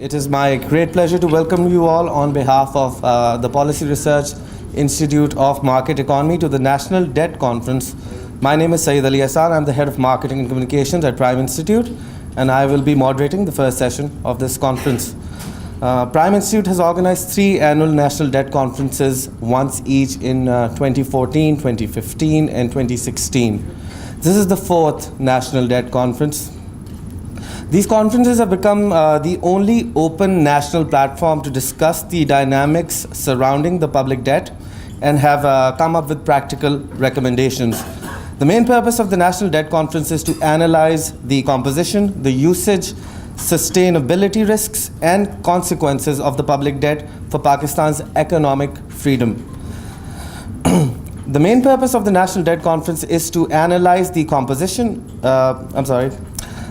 It is my great pleasure to welcome you all on behalf of the Policy Research Institute of Market Economy to the National Debt Conference. My name is Saeed Ali Hassan. I'm the head of marketing and communications at Prime Institute, and I will be moderating the first session of this conference. Prime Institute has organized 3 annual national debt conferences, once each in 2014, 2015, and 2016. This is the 4th National Debt Conference. These conferences have become the only open national platform to discuss the dynamics surrounding the public debt and have come up with practical recommendations. The main purpose of the National Debt Conference is to analyze the composition, the usage, sustainability risks, and consequences of the public debt for Pakistan's economic freedom. The main purpose of the National Debt Conference is to analyze the composition,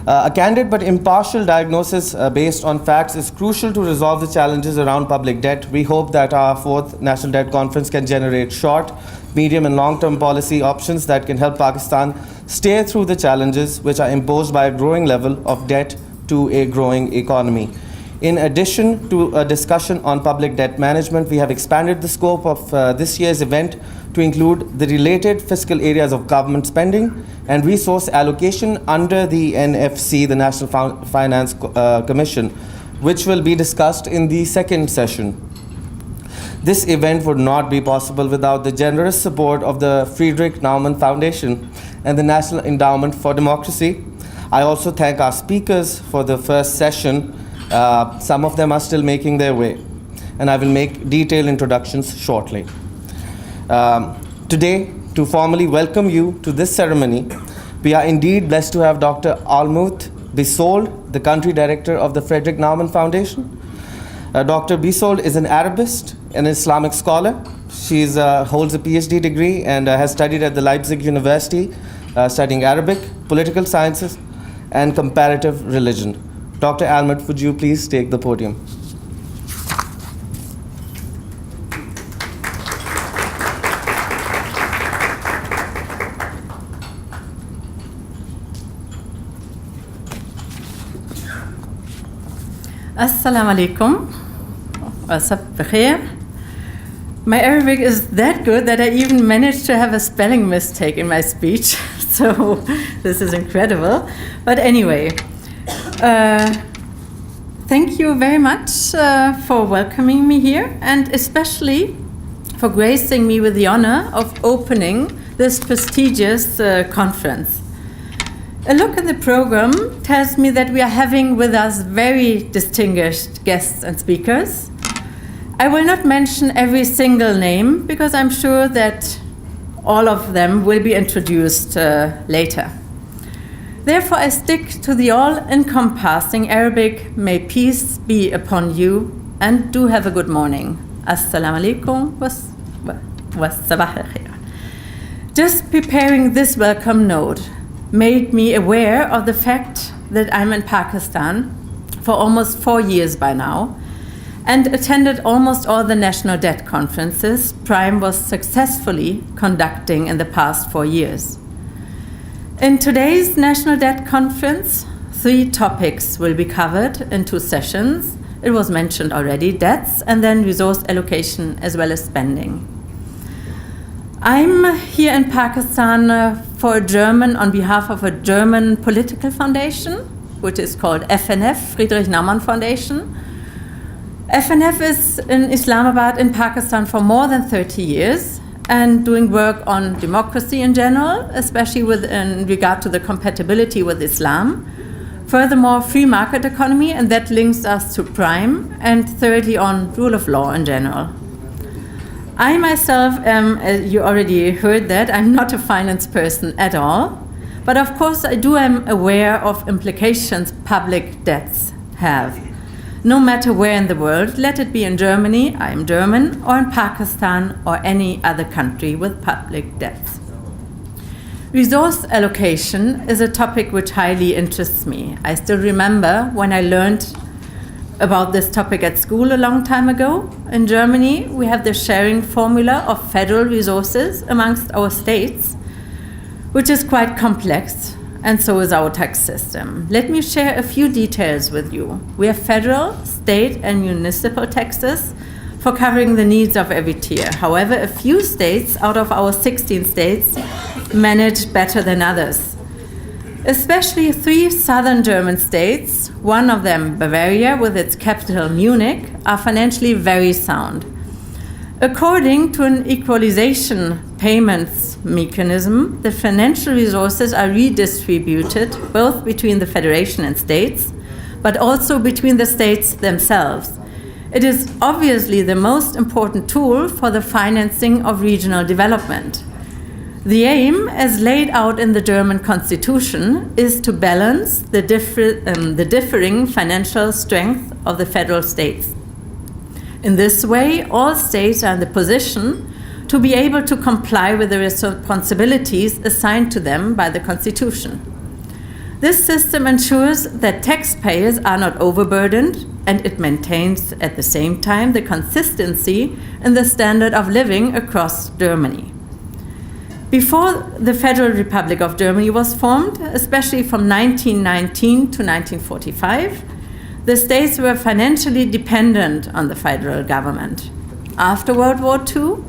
a candid but impartial diagnosis based on facts is crucial to resolve the challenges around public debt. We hope that our 4th National Debt Conference can generate short, medium, and long-term policy options that can help Pakistan steer through the challenges which are imposed by a growing level of debt to a growing economy. In addition to a discussion on public debt management, we have expanded the scope of this year's event to include the related fiscal areas of government spending and resource allocation under the NFC, the National Finance Commission, which will be discussed in the second session. This event would not be possible without the generous support of the Friedrich Naumann Foundation and the National Endowment for Democracy. I also thank our speakers for the first session. Some of them are still making their way, and I will make detailed introductions shortly. Today, to formally welcome you to this ceremony, we are indeed blessed to have Dr. Almuth Bisold, the country director of the Friedrich Naumann Foundation. Dr. Bisold is an Arabist, an Islamic scholar. She holds a PhD degree and has studied at the Leipzig University, studying Arabic, political sciences, and comparative religion. Dr. Almuth, would you please take the podium? Assalamu alaikum. My Arabic is that good that I even managed to have a spelling mistake in my speech. So this is incredible. But anyway, thank you very much for welcoming me here, and especially for gracing me with the honor of opening this prestigious conference. A look at the program tells me that we are having with us very distinguished guests and speakers. I will not mention every single name because I'm sure that all of them will be introduced later. Therefore, I stick to the all-encompassing Arabic, may peace be upon you, and do have a good morning. Assalamu alaikum wa sabah al-khair. Just preparing this welcome note made me aware of the fact that I'm in Pakistan for almost 4 years by now and attended almost all the national debt conferences Prime was successfully conducting in the past 4 years. In today's National Debt Conference, 3 topics will be covered in 2 sessions. It was mentioned already, debts and then resource allocation as well as spending. I'm here in Pakistan on behalf of a German political foundation, which is called FNF, Friedrich Naumann Foundation. FNF is in Islamabad in Pakistan for more than 30 years and doing work on democracy in general, especially in regard to the compatibility with Islam. Furthermore, free market economy, and that links us to Prime, and thirdly on rule of law in general. I myself am, as you already heard that, I'm not a finance person at all, but of course I am aware of implications public debts have. No matter where in the world, let it be in Germany, I am German, or in Pakistan or any other country with public debts. Resource allocation is a topic which highly interests me. I still remember when I learned about this topic at school a long time ago. In Germany, we have the sharing formula of federal resources amongst our states, which is quite complex. and so is our tax system. Let me share a few details with you. We have federal, state, and municipal taxes for covering the needs of every tier. However, a few states out of our 16 states manage better than others. Especially 3 southern German states, one of them Bavaria with its capital Munich, are financially very sound. According to an equalization payments mechanism, the financial resources are redistributed both between the federation and states, but also between the states themselves. It is obviously the most important tool for the financing of regional development. The aim, as laid out in the German constitution, is to balance the differing financial strength of the federal states. In this way, all states are in the position to be able to comply with the responsibilities assigned to them by the Constitution. This system ensures that taxpayers are not overburdened, and it maintains at the same time the consistency in the standard of living across Germany. Before the Federal Republic of Germany was formed, especially from 1919 to 1945, the states were financially dependent on the federal government. After World War II,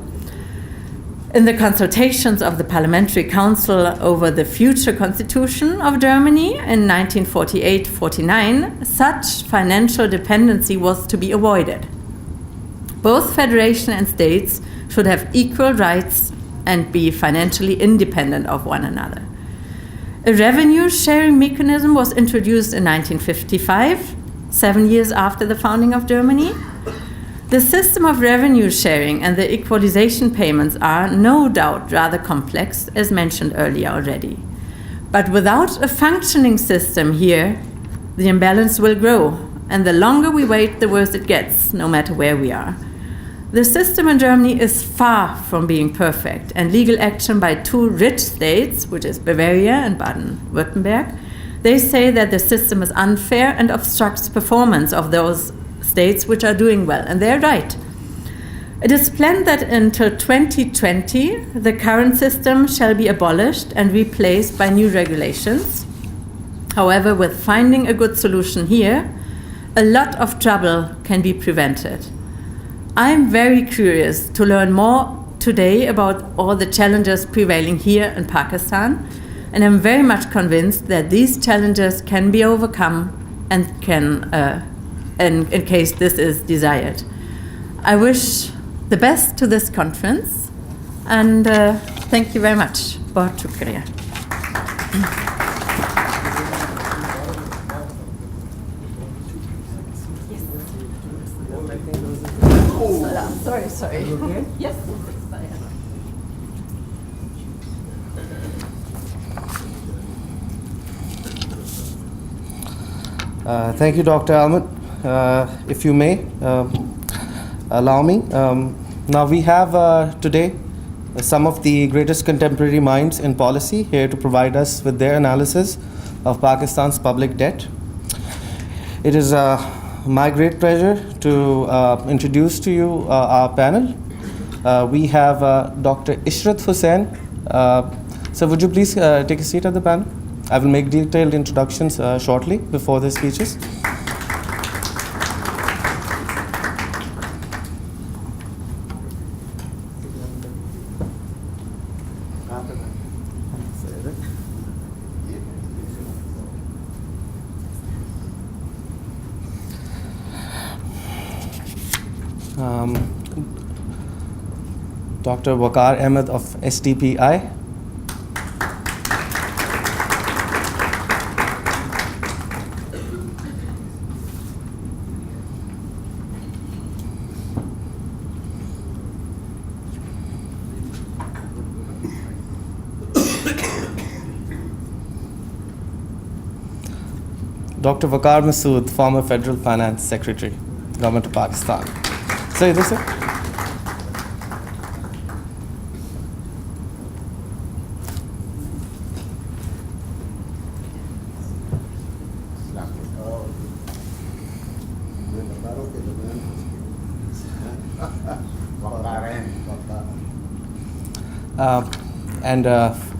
in the consultations of the Parliamentary Council over the future constitution of Germany in 1948-49, such financial dependency was to be avoided. Both federation and states should have equal rights and be financially independent of one another. A revenue sharing mechanism was introduced in 1955, 7 years after the founding of Germany. The system of revenue sharing and the equalization payments are no doubt rather complex, as mentioned earlier already. But without a functioning system here, the imbalance will grow, and the longer we wait, the worse it gets, no matter where we are. The system in Germany is far from being perfect, and legal action by 2 rich states, which is Bavaria and Baden-Württemberg, they say that the system is unfair and obstructs performance of those states which are doing well, and they're right. It is planned that until 2020, the current system shall be abolished and replaced by new regulations. However, with finding a good solution here, a lot of trouble can be prevented. I'm very curious to learn more today about all the challenges prevailing here in Pakistan, and I'm very much convinced that these challenges can be overcome and in case this is desired. I wish the best to this conference, and thank you very much. Bahut shukriya. Sorry. Okay? Yes. Thank you, Dr. Almond. If you may, allow me. Now we have today some of the greatest contemporary minds in policy here to provide us with their analysis of Pakistan's public debt. It is my great pleasure to introduce to you our panel. We have Dr. Ishrat Hussain. So would you please take a seat at the panel? I will make detailed introductions shortly before the speeches. Dr. Vikar Ahmed of STPI. Dr. Vikar Masood, former Federal Finance Secretary, Government of Pakistan. Say this, sir.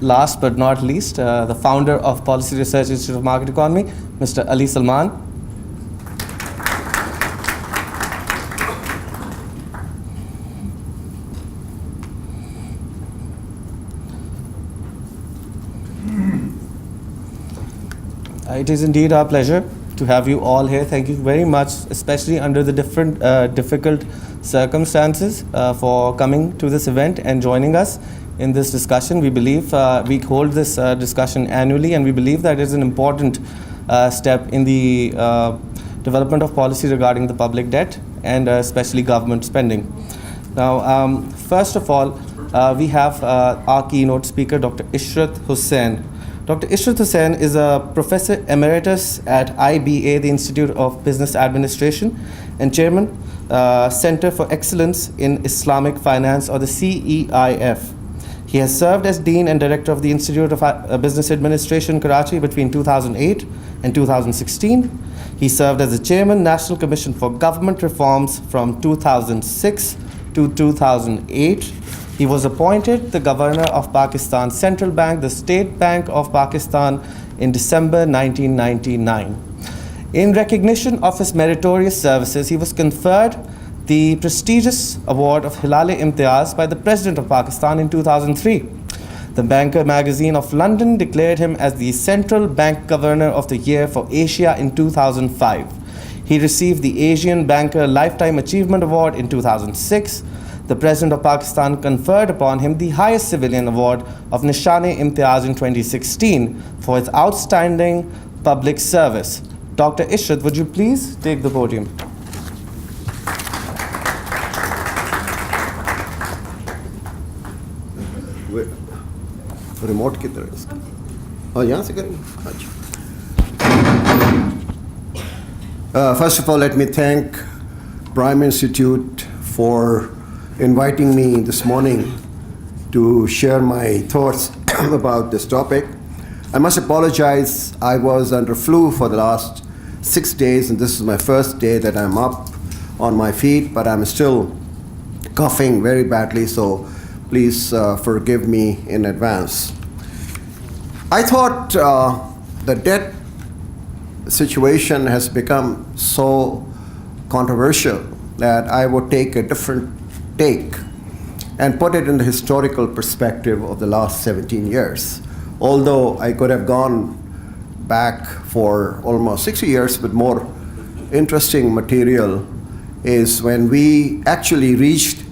last but not least, the founder of Policy Research Institute of Market Economy, Mr. Ali Salman. It is indeed our pleasure to have you all here. Thank you very much, especially under the difficult circumstances, for coming to this event and joining us in this discussion. We believe we hold this discussion annually, and we believe that it is an important step in the development of policy regarding the public debt and especially government spending. Now, first of all, we have our keynote speaker, Dr. Ishrat Hussain. Dr. Ishrat Hussain is a professor emeritus at IBA, the Institute of Business Administration, and chairman, Center for Excellence in Islamic Finance, or the CEIF. He has served as dean and director of the Institute of Business Administration, Karachi, between 2008 and 2016. He served as the chairman, National Commission for Government Reforms, from 2006 to 2008. He was appointed the governor of Pakistan Central Bank, the State Bank of Pakistan, in December 1999. In recognition of his meritorious services, he was conferred the prestigious award of Hilal-e-Imtiaz by the President of Pakistan in 2003. The Banker magazine of London declared him as the Central Bank Governor of the Year for Asia in 2005. He received the Asian Banker Lifetime Achievement Award in 2006. The President of Pakistan conferred upon him the highest civilian award of Nishan-e-Imtiaz in 2016 for his outstanding public service. Dr. Ishrat, would you please take the podium? Remote की तरह इसका और यहाँ से करेंगे अच्छा First of all, let me thank Prime Institute for inviting me this morning to share my thoughts about this topic. I must apologize, I was under flu for the last 6 days, and this is my first day that I'm up on my feet, but I'm still coughing very badly, so please forgive me in advance. I thought the debt situation has become so controversial that I would take a different take and put it in the historical perspective of the last 17 years. Although I could have gone back for almost 60 years, but more interesting material is when we actually reached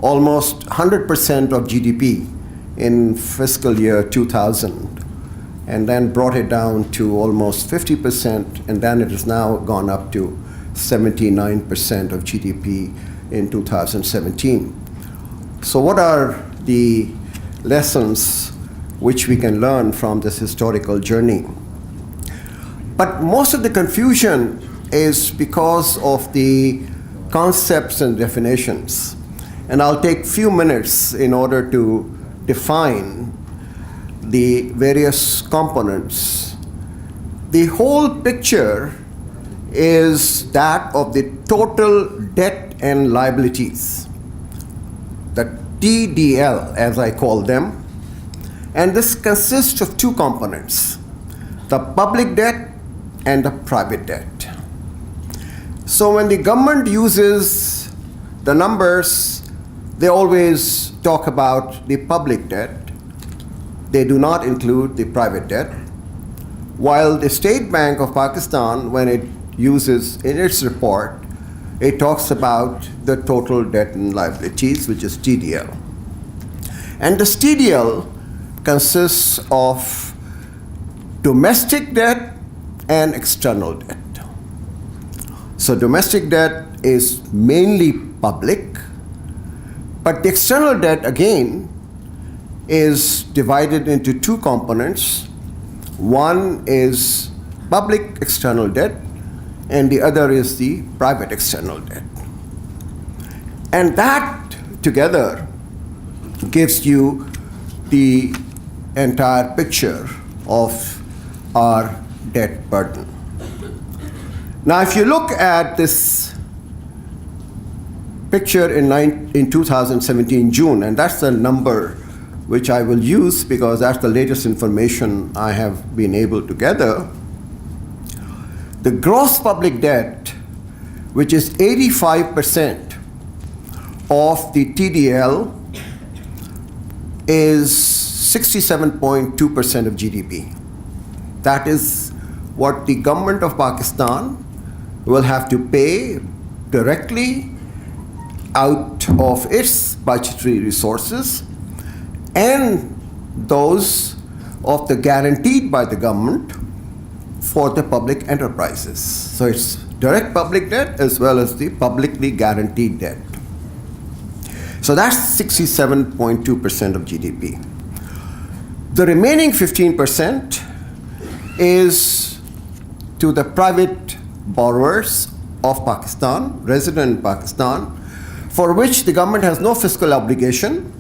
almost 100% of GDP in fiscal year 2000, and then brought it down to almost 50%, and then it has now gone up to 79% of GDP in 2017. So what are the lessons which we can learn from this historical journey? But most of the confusion is because of the concepts and definitions. And I'll take few minutes in order to define the various components. The whole picture is that of the total debt and liabilities, the TDL as I call them. And this consists of two components, the public debt and the private debt. So when the government uses the numbers, they always talk about the public debt. They do not include the private debt. While the State Bank of Pakistan, when it uses in its report, it talks about the total debt and liabilities, which is TDL. And this TDL consists of domestic debt and external debt. So domestic debt is mainly public, but the external debt again is divided into two components. One is public external debt, and the other is the private external debt. And that together gives you the entire picture of our debt burden. Now, if you look at this picture in 2017 June, and that's the number which I will use because that's the latest information I have been able to gather, the gross public debt, which is 85% of the TDL, is 67.2% of GDP. That is what the government of Pakistan will have to pay directly out of its budgetary resources and those of the guaranteed by the government for the public enterprises. So it's direct public debt as well as the publicly guaranteed debt. So that's 67.2% of GDP. The remaining 15% is to the private borrowers of Pakistan, resident in Pakistan, for which the government has no fiscal obligation,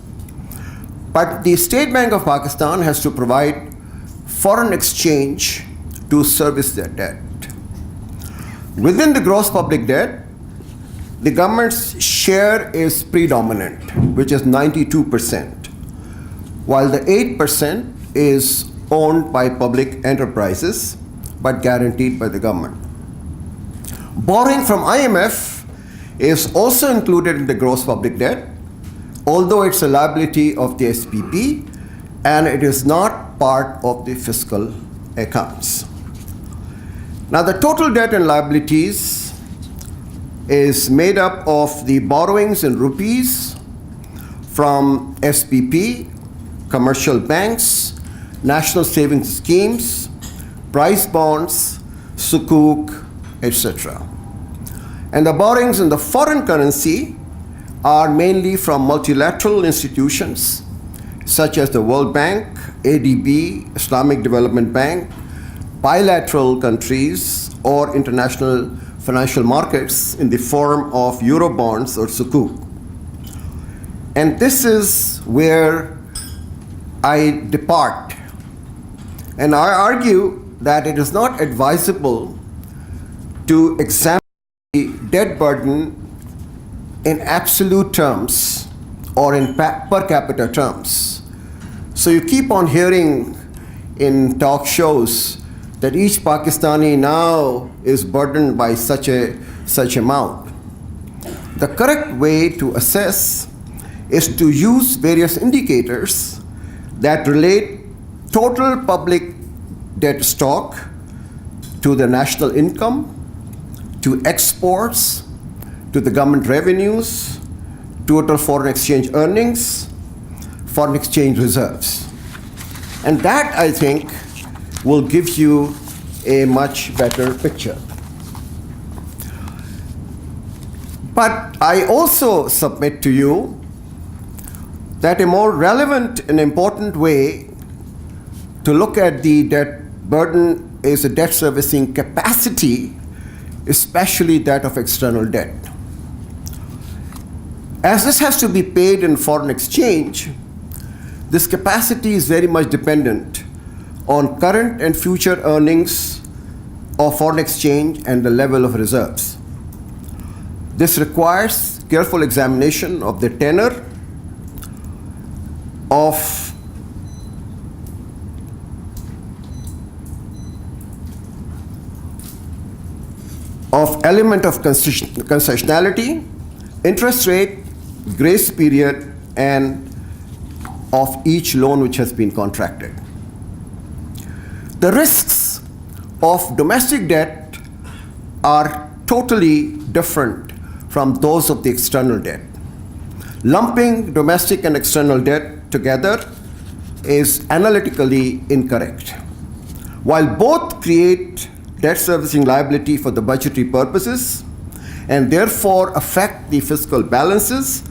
but the State Bank of Pakistan has to provide foreign exchange to service their debt. Within the gross public debt, the government's share is predominant, which is 92%, while the 8% is owned by public enterprises but guaranteed by the government. Borrowing from IMF is also included in the gross public debt, although it's a liability of the SPP and it is not part of the fiscal accounts. Now, the total debt and liabilities is made up of the borrowings in rupees from SPP, commercial banks, national savings schemes, price bonds, sukuk, etc. And the borrowings in the foreign currency are mainly from multilateral institutions such as the World Bank, ADB, Islamic Development Bank, bilateral countries, or international financial markets in the form of Eurobonds or sukuk. And this is where I depart. And I argue that it is not advisable to examine the debt burden in absolute terms or in per capita terms. So you keep on hearing in talk shows that each Pakistani now is burdened by such amount. The correct way to assess is to use various indicators that relate total public debt stock to the national income, to exports, to the government revenues, total foreign exchange earnings, foreign exchange reserves. And that, I think, will give you a much better picture. But I also submit to you that a more relevant and important way to look at the debt burden is the debt servicing capacity, especially that of external debt. As this has to be paid in foreign exchange, this capacity is very much dependent on current and future earnings of foreign exchange and the level of reserves. This requires careful examination of the tenor of element of concessionality, interest rate, grace period, and of each loan which has been contracted. The risks of domestic debt are totally different from those of the external debt. Lumping domestic and external debt together is analytically incorrect. While both create debt servicing liability for the budgetary purposes and therefore affect the fiscal balances,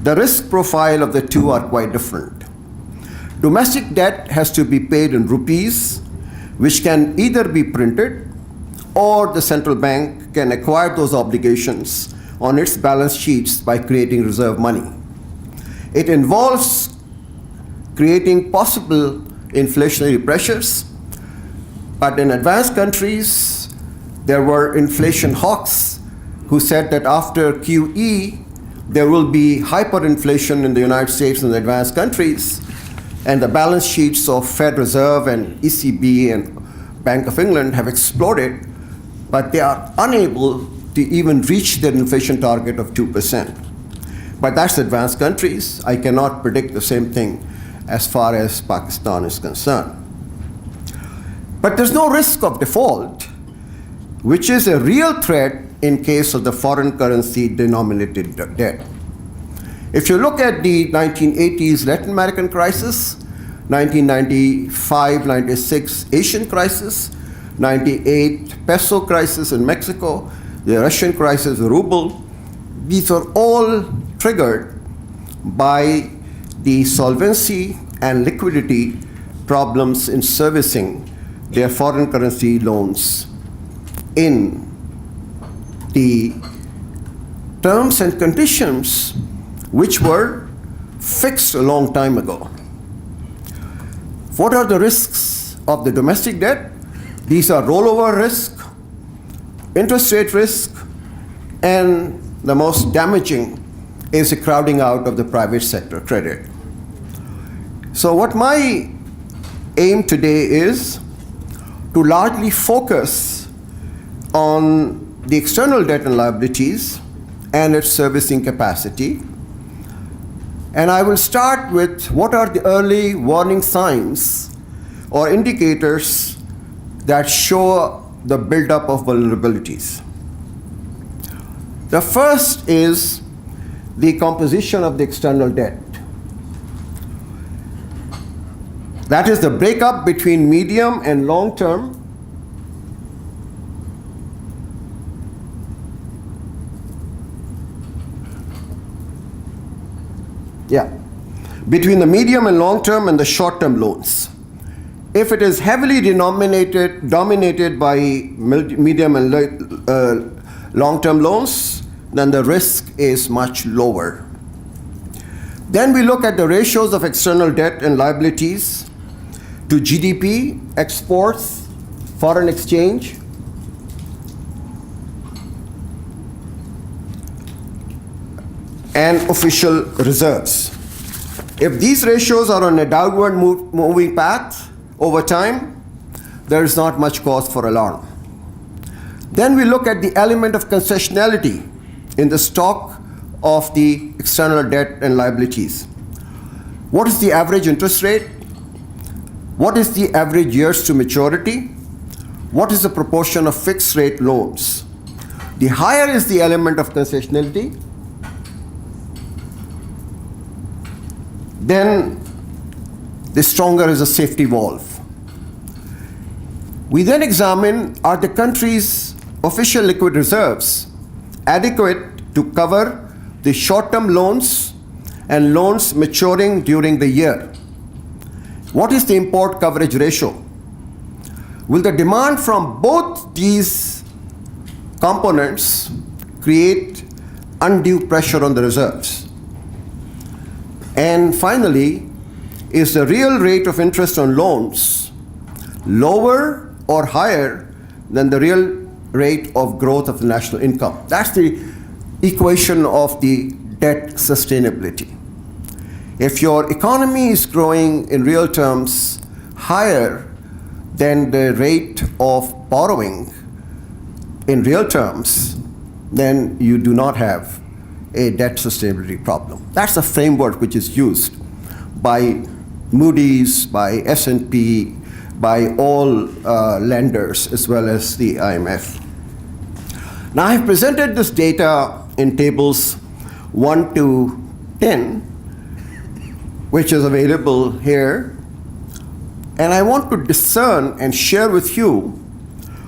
the risk profile of the two are quite different. Domestic debt has to be paid in rupees, which can either be printed or the central bank can acquire those obligations on its balance sheets by creating reserve money. It involves creating possible inflationary pressures, but in advanced countries, there were inflation hawks who said that after QE, there will be hyperinflation in the United States and the advanced countries. And the balance sheets of Fed Reserve and ECB and Bank of England have exploded, but they are unable to even reach their inflation target of 2%. But that's advanced countries. I cannot predict the same thing as far as Pakistan is concerned. But there's no risk of default, which is a real threat in case of the foreign currency denominated debt. If you look at the 1980s Latin American crisis, 1995-96 Asian crisis, 98 peso crisis in Mexico, the Russian crisis, the ruble, these are all triggered by the solvency and liquidity problems in servicing their foreign currency loans in the terms and conditions which were fixed a long time ago. What are the risks of the domestic debt? These are rollover risk, interest rate risk, and the most damaging is the crowding out of the private sector credit. So what my aim today is to largely focus on the external debt and liabilities and its servicing capacity. And I will start with what are the early warning signs or indicators that show the buildup of vulnerabilities. The first is the composition of the external debt. That is the breakup between medium and long term between the medium and long term and the short term loans. If it is heavily dominated by medium and long term loans, then the risk is much lower. Then we look at the ratios of external debt and liabilities to GDP, exports, foreign exchange, and official reserves. If these ratios are on a downward moving path over time, there is not much cause for alarm. Then we look at the element of concessionality in the stock of the external debt and liabilities. What is the average interest rate? What is the average years to maturity? What is the proportion of fixed rate loans? The higher is the element of concessionality, then the stronger is a safety valve. We then examine, are the country's official liquid reserves adequate to cover the short-term loans and loans maturing during the year? What is the import coverage ratio? Will the demand from both these components create undue pressure on the reserves? And finally, is the real rate of interest on loans lower or higher than the real rate of growth of the national income? That's the equation of the debt sustainability. If your economy is growing in real terms higher than the rate of borrowing in real terms, then you do not have a debt sustainability problem. That's a framework which is used by Moody's, by S&P, by all lenders, as well as the IMF. Now, I have presented this data in tables 1 to 10, which is available here. And I want to discern and share with you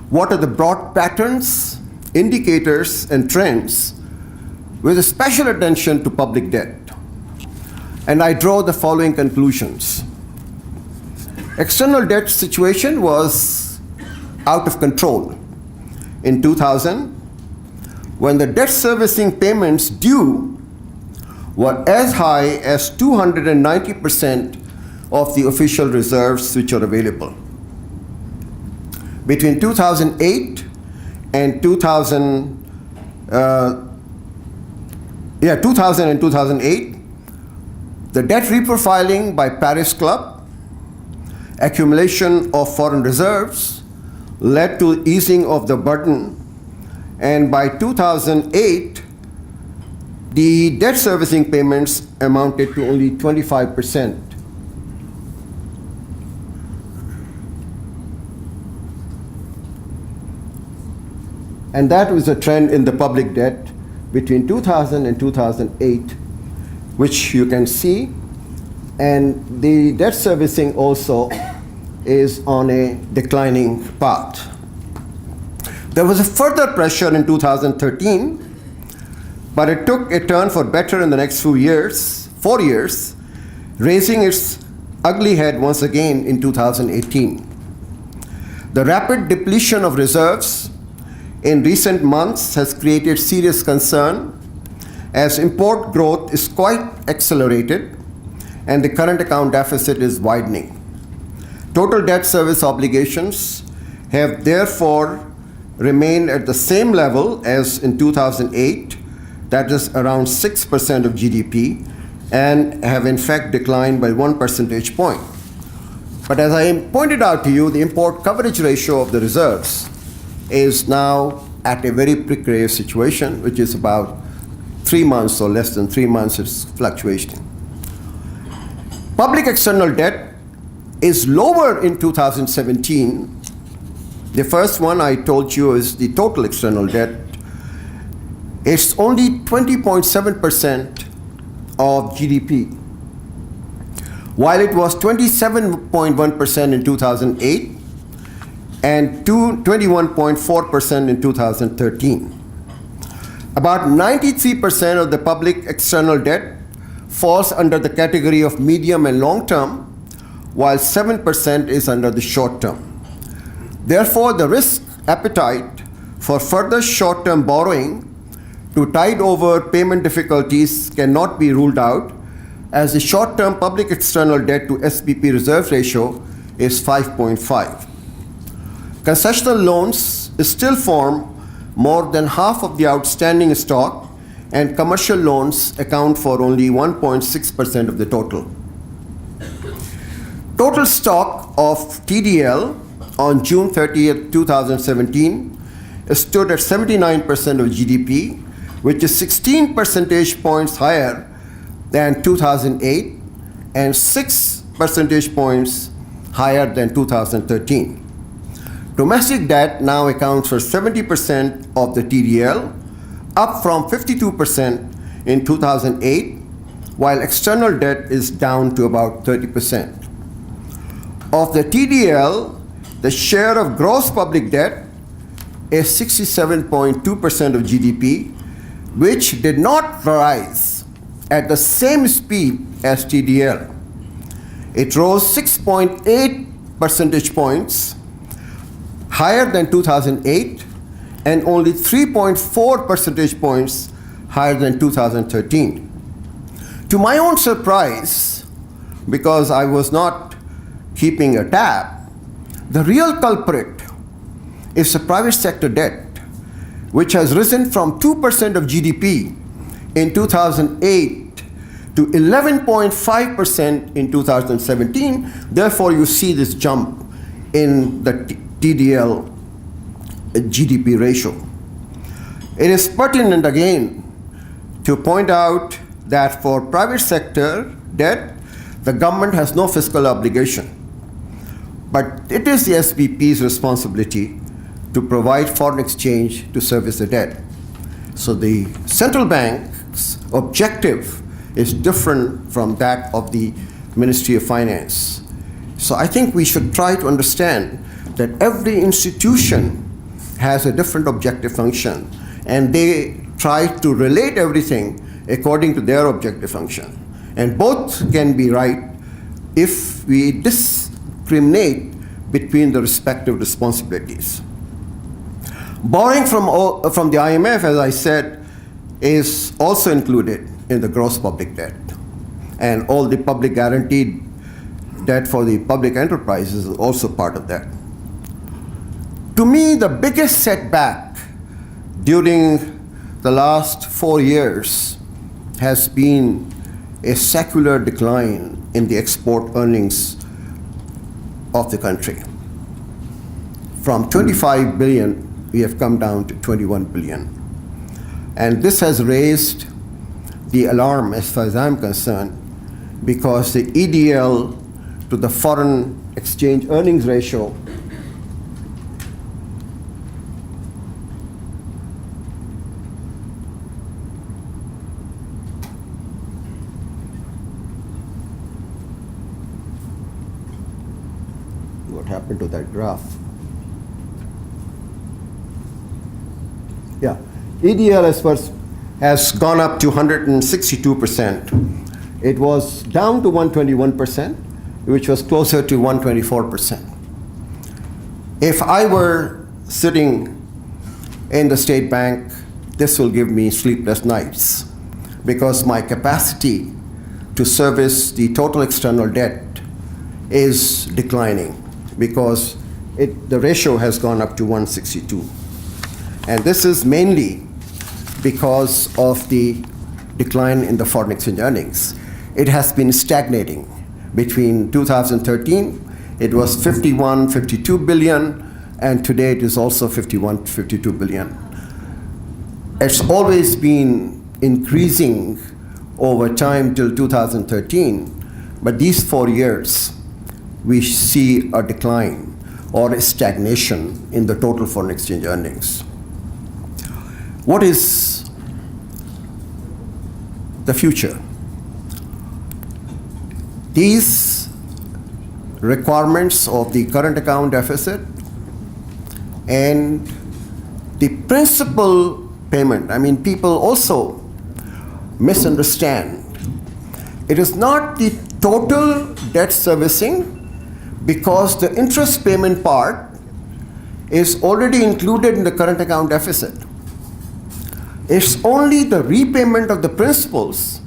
what are the broad patterns, indicators, and trends with a special attention to public debt. And I draw the following conclusions. External debt situation was out of control in 2000, when the debt servicing payments due were as high as 290% of the official reserves which are available. Between 2008 and 2000 and 2008, The debt reprofiling by Paris Club, accumulation of foreign reserves led to easing of the burden, and by 2008, the debt servicing payments amounted to only 25%. And that was a trend in the public debt between 2000 and 2008, which you can see. And the debt servicing also is on a declining path. There was a further pressure in 2013, but it took a turn for better in the next 4 years, raising its ugly head once again in 2018. The rapid depletion of reserves in recent months has created serious concern as import growth is quite accelerated and the current account deficit is widening. Total debt service obligations have therefore remained at the same level as in 2008, that is around 6% of GDP, and have in fact declined by 1 percentage point. But as I pointed out to you, the import coverage ratio of the reserves is now at a very precarious situation, which is about 3 months or less than 3 months it's fluctuating. Public external debt is lower in 2017. The first one I told you is the total external debt. It's only 20.7% of GDP, while it was 27.1% in 2008 and 21.4% in 2013. About 93% of the public external debt falls under the category of medium and long term, while 7% is under the short term. Therefore, the risk appetite for further short term borrowing to tide over payment difficulties cannot be ruled out, as the short term public external debt to SPP reserve ratio is 5.5. Concessional loans still form more than half of the outstanding stock, and commercial loans account for only 1.6% of the total. Total stock of TDL on June 30th, 2017 stood at 79% of GDP, which is 16 percentage points higher than 2008 and 6 percentage points higher than 2013. Domestic debt now accounts for 70% of the TDL, up from 52% in 2008, while external debt is down to about 30%. Of the TDL, the share of gross public debt is 67.2% of GDP, which did not rise at the same speed as TDL. It rose 6.8 percentage points higher than 2008 and only 3.4 percentage points higher than 2013. To my own surprise, because I was not keeping a tab, the real culprit is the private sector debt, which has risen from 2% of GDP in 2008 to 11.5% in 2017. Therefore, you see this jump in the TDL GDP ratio. It is pertinent again to point out that for private sector debt, the government has no fiscal obligation, but it is the SPP's responsibility to provide foreign exchange to service the debt. So the central bank's objective is different from that of the Ministry of Finance. So I think we should try to understand that every institution has a different objective function, and they try to relate everything according to their objective function. And both can be right if we discriminate between the respective responsibilities. Borrowing from the IMF, as I said, is also included in the gross public debt, and all the public guaranteed debt for the public enterprises is also part of that. To me, the biggest setback during the last 4 years has been a secular decline in the export earnings of the country. From 25 billion, we have come down to 21 billion. And this has raised the alarm as far as I'm concerned, because the EDL to the foreign exchange earnings ratio what happened to that graph? Yeah, EDL has gone up to 162%. It was down to 121%, which was closer to 124%. If I were sitting in the state bank, this will give me sleepless nights, because my capacity to service the total external debt is declining, because the ratio has gone up to 162. And this is mainly because of the decline in the foreign exchange earnings. It has been stagnating. Between 2013, it was 52 billion, and today it is also 52 billion. It's always been increasing over time till 2013, but these 4 years, we see a decline or a stagnation in the total foreign exchange earnings. What is the future? These requirements of the current account deficit and the principal payment, I mean, people also misunderstand. It is not the total debt servicing, because the interest payment part is already included in the current account deficit. It's only the repayment of the principals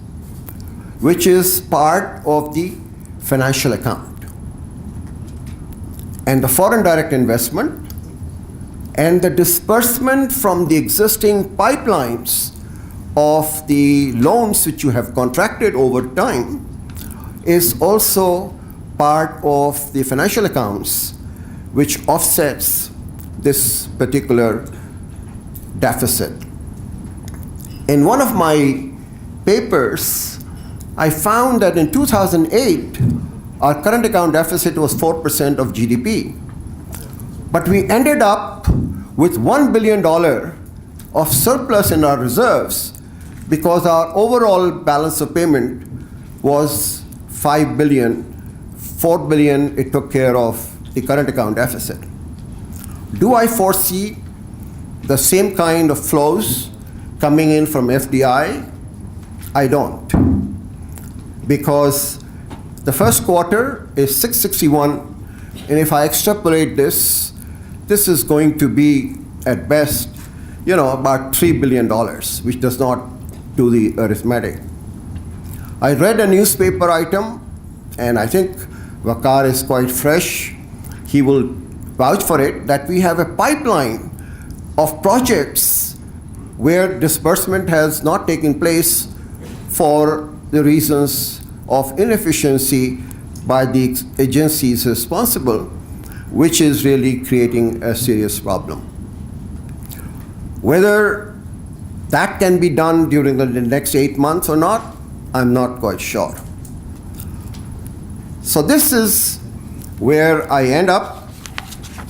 which is part of the financial account. And the foreign direct investment and the disbursement from the existing pipelines of the loans which you have contracted over time is also part of the financial accounts, which offsets this particular deficit. In one of my papers, I found that in 2008, our current account deficit was 4% of GDP. But we ended up with $1 billion of surplus in our reserves, because our overall balance of payment was $5 billion. $4 billion, it took care of the current account deficit. Do I foresee the same kind of flows coming in from FDI? I don't. Because the first quarter is 661, and if I extrapolate this is going to be at best, about $3 billion, which does not do the arithmetic. I read a newspaper item, and I think Vikar is quite fresh. He will vouch for it, that we have a pipeline of projects where disbursement has not taken place for the reasons of inefficiency by the agencies responsible, which is really creating a serious problem. Whether that can be done during the next 8 months or not, I'm not quite sure. So this is where I end up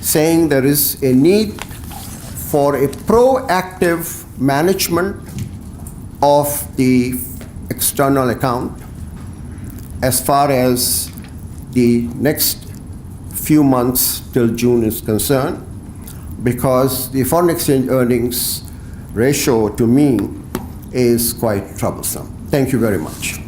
saying there is a need for a proactive management of the external account as far as the next few months till June is concerned, because the foreign exchange earnings ratio to me is quite troublesome. Thank you very much.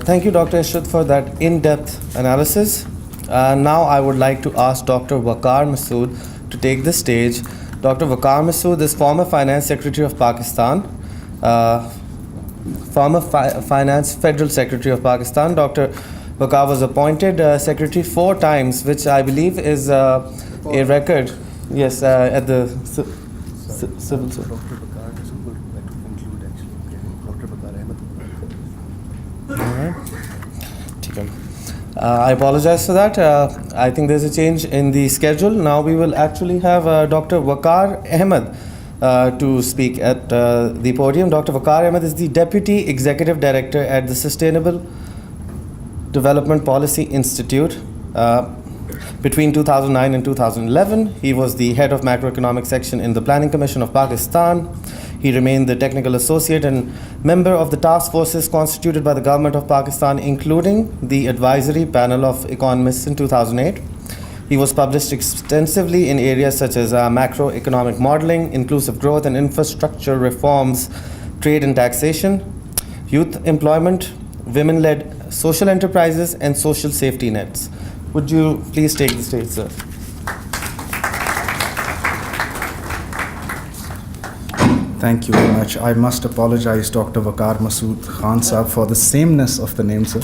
Thank you, Dr. Ishrat, for that in-depth analysis. Now I would like to ask Dr. Vikar Masood to take the stage. Dr. Vikar Masood is former Finance Secretary of Pakistan, former Finance Federal Secretary of Pakistan. Dr. Vikar was appointed secretary 4 times, which I believe is a record. Yes, at the civil service. Dr. Vikar is going to conclude actually. Dr. Vikar Ahmed. All right. Okay. I apologize for that. I think there's a change in the schedule. Now we will actually have Dr. Vikar Ahmed to speak at the podium. Dr. Vikar Ahmed is the Deputy Executive Director at the Sustainable Development Policy Institute. Between 2009 and 2011, he was the head of macroeconomic section in the Planning Commission of Pakistan. He remained the technical associate and member of the task forces constituted by the government of Pakistan, including the advisory panel of economists in 2008. He was published extensively in areas such as macroeconomic modeling, inclusive growth and infrastructure reforms, trade and taxation, youth employment, women-led social enterprises, and social safety nets. Would you please take the stage, sir? Thank you very much. I must apologize, Dr. Waqar Masood Khan Saab, for the sameness of the name, sir.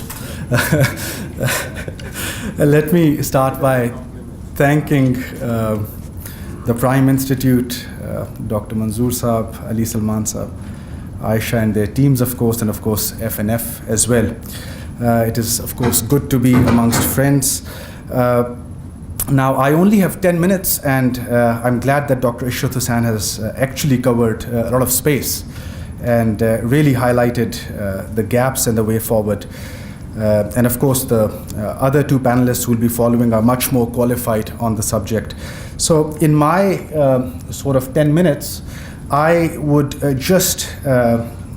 Let me start by thanking the Prime Institute, Dr. Manzoor Saab, Ali Salman Saab, Aisha and their teams, of course, and of course FNF as well. It is, of course, good to be amongst friends. Now, I only have 10 minutes, and I'm glad that Dr. Ishrat Hussain has actually covered a lot of space and really highlighted the gaps and the way forward. And of course, the other 2 panelists who will be following are much more qualified on the subject. So in my sort of 10 minutes, I would just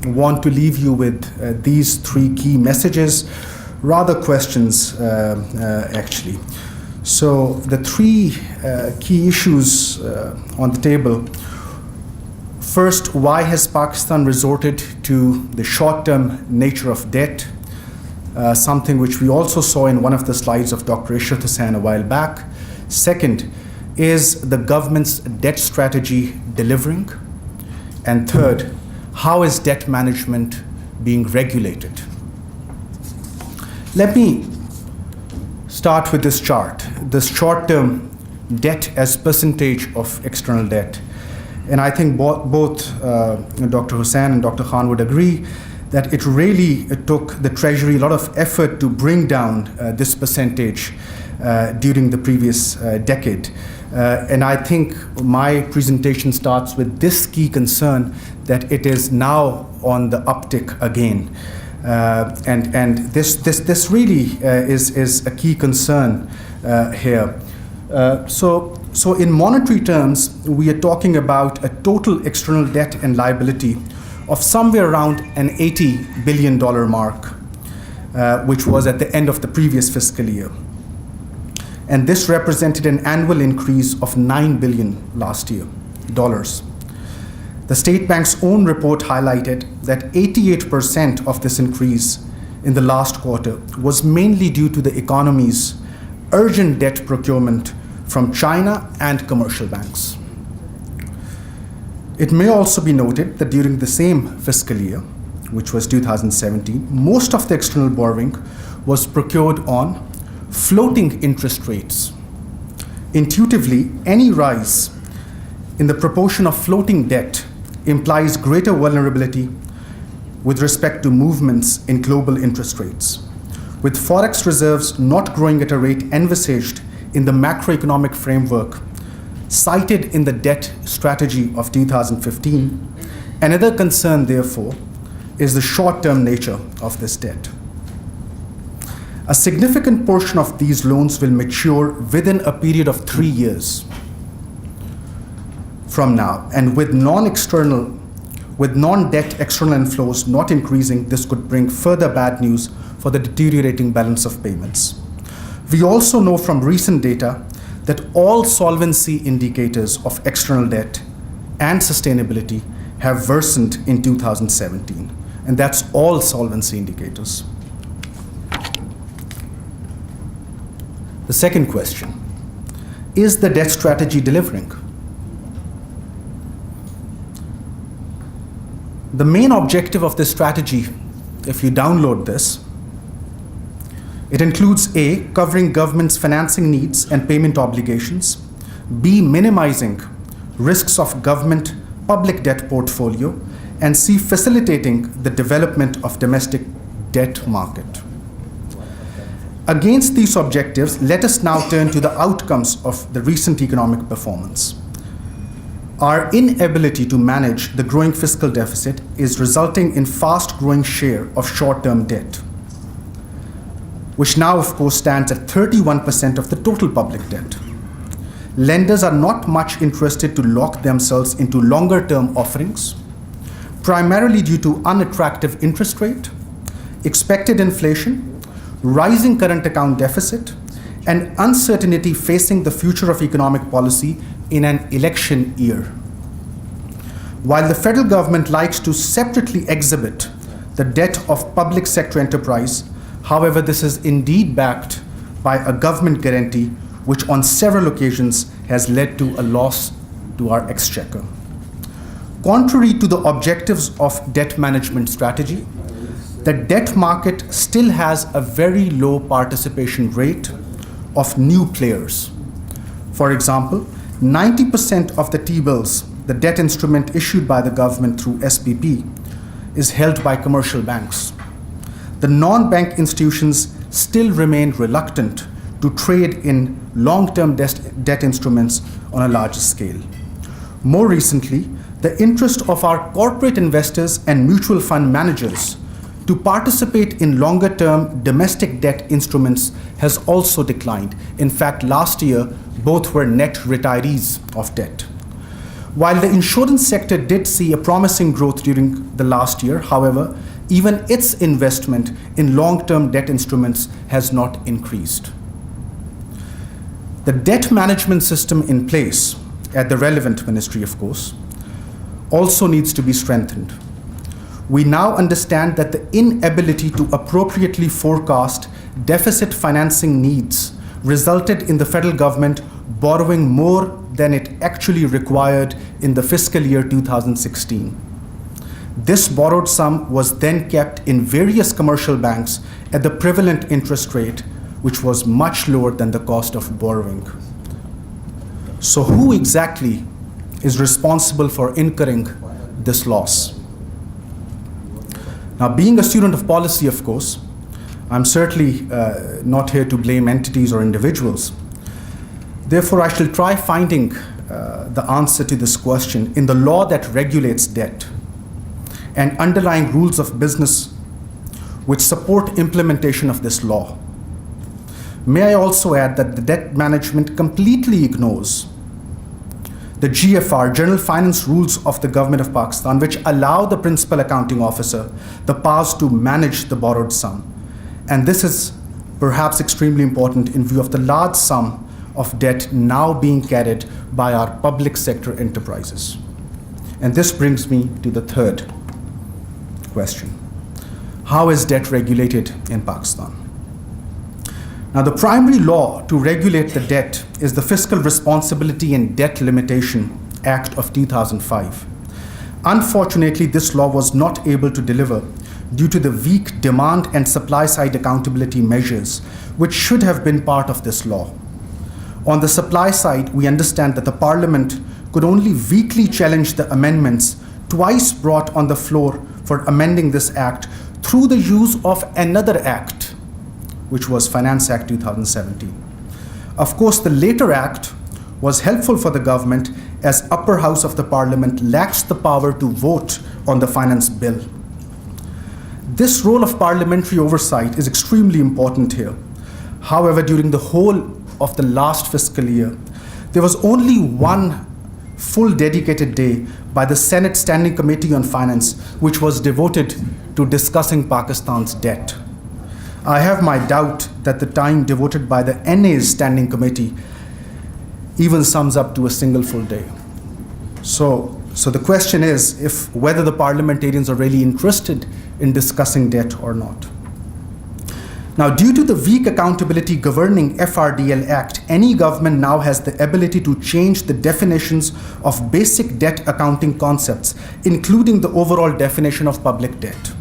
want to leave you with these 3 key messages, rather questions actually. So the 3 key issues on the table. First, why has Pakistan resorted to the short-term nature of debt? Something which we also saw in one of the slides of Dr. Ishrat Hussain a while back. Second, is the government's debt strategy delivering? And third, how is debt management being regulated? Let me start with this chart, this short-term debt as percentage of external debt. And I think both Dr. Hussain and Dr. Khan would agree that it really took the Treasury a lot of effort to bring down this percentage during the previous decade. And I think my presentation starts with this key concern that it is now on the uptick again. And this really is a key concern here. So in monetary terms, we are talking about a total external debt and liability of somewhere around an $80 billion mark, which was at the end of the previous fiscal year. And this represented an annual increase of $9 billion last year, dollars. The State Bank's own report highlighted that 88% of this increase in the last quarter was mainly due to the economy's urgent debt procurement from China and commercial banks. It may also be noted that during the same fiscal year, which was 2017, most of the external borrowing was procured on floating interest rates. Intuitively, any rise in the proportion of floating debt implies greater vulnerability with respect to movements in global interest rates, with forex reserves not growing at a rate envisaged in the macroeconomic framework cited in the debt strategy of 2015. Another concern, therefore, is the short-term nature of this debt. A significant portion of these loans will mature within a period of 3 years from now, and with non-debt external inflows not increasing, this could bring further bad news for the deteriorating balance of payments. We also know from recent data that all solvency indicators of external debt and sustainability have worsened in 2017, and that's all solvency indicators. The second question, is the debt strategy delivering? The main objective of this strategy, if you download this, It includes A, covering government's financing needs and payment obligations, B, minimizing risks of government public debt portfolio, and C, facilitating the development of domestic debt market. Against these objectives, let us now turn to the outcomes of the recent economic performance. Our inability to manage the growing fiscal deficit is resulting in fast-growing share of short-term debt, which now, of course, stands at 31% of the total public debt. Lenders are not much interested to lock themselves into longer-term offerings, primarily due to unattractive interest rate, expected inflation, rising current account deficit, and uncertainty facing the future of economic policy in an election year. While the federal government likes to separately exhibit the debt of public sector enterprise, however, this is indeed backed by a government guarantee, which on several occasions has led to a loss to our exchequer. Contrary to the objectives of debt management strategy, the debt market still has a very low participation rate of new players. For example, 90% of the T-bills, the debt instrument issued by the government through SPP, is held by commercial banks. The non-bank institutions still remain reluctant to trade in long-term debt instruments on a larger scale. More recently, the interest of our corporate investors and mutual fund managers to participate in longer-term domestic debt instruments has also declined. In fact, last year, both were net retirees of debt. While the insurance sector did see a promising growth during the last year, however, even its investment in long-term debt instruments has not increased. The debt management system in place at the relevant ministry, of course, also needs to be strengthened. We now understand that the inability to appropriately forecast deficit financing needs resulted in the federal government borrowing more than it actually required in the fiscal year 2016. This borrowed sum was then kept in various commercial banks at the prevalent interest rate, which was much lower than the cost of borrowing. So who exactly is responsible for incurring this loss? Now, being a student of policy, of course, I'm certainly not here to blame entities or individuals. Therefore, I shall try finding the answer to this question in the law that regulates debt and underlying rules of business which support implementation of this law. May I also add that the debt management completely ignores the GFR, General Finance Rules of the Government of Pakistan, which allow the principal accounting officer the powers to manage the borrowed sum. And this is perhaps extremely important in view of the large sum of debt now being carried by our public sector enterprises. And this brings me to the third question. How is debt regulated in Pakistan? Now, the primary law to regulate the debt is the Fiscal Responsibility and Debt Limitation Act of 2005. Unfortunately, this law was not able to deliver due to the weak demand and supply side accountability measures, which should have been part of this law. On the supply side, we understand that the Parliament could only weakly challenge the amendments twice brought on the floor for amending this act through the use of another act, which was Finance Act 2017. Of course, the later act was helpful for the government as upper house of the Parliament lacks the power to vote on the finance bill. This role of parliamentary oversight is extremely important here. However, during the whole of the last fiscal year, there was only one full dedicated day by the Senate Standing Committee on Finance, which was devoted to discussing Pakistan's debt. I have my doubt that the time devoted by the NA's Standing Committee even sums up to a single full day. So the question is whether the parliamentarians are really interested in discussing debt or not. Now, due to the weak accountability governing FRDL Act, any government now has the ability to change the definitions of basic debt accounting concepts, including the overall definition of public debt.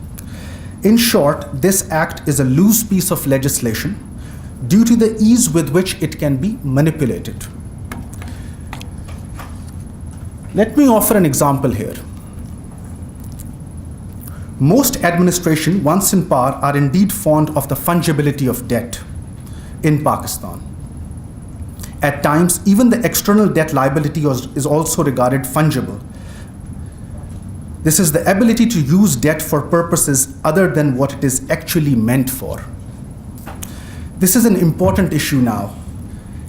In short, this act is a loose piece of legislation due to the ease with which it can be manipulated. Let me offer an example here. Most administration, once in power, are indeed fond of the fungibility of debt in Pakistan. At times, even the external debt liability is also regarded fungible. This is the ability to use debt for purposes other than what it is actually meant for. This is an important issue now,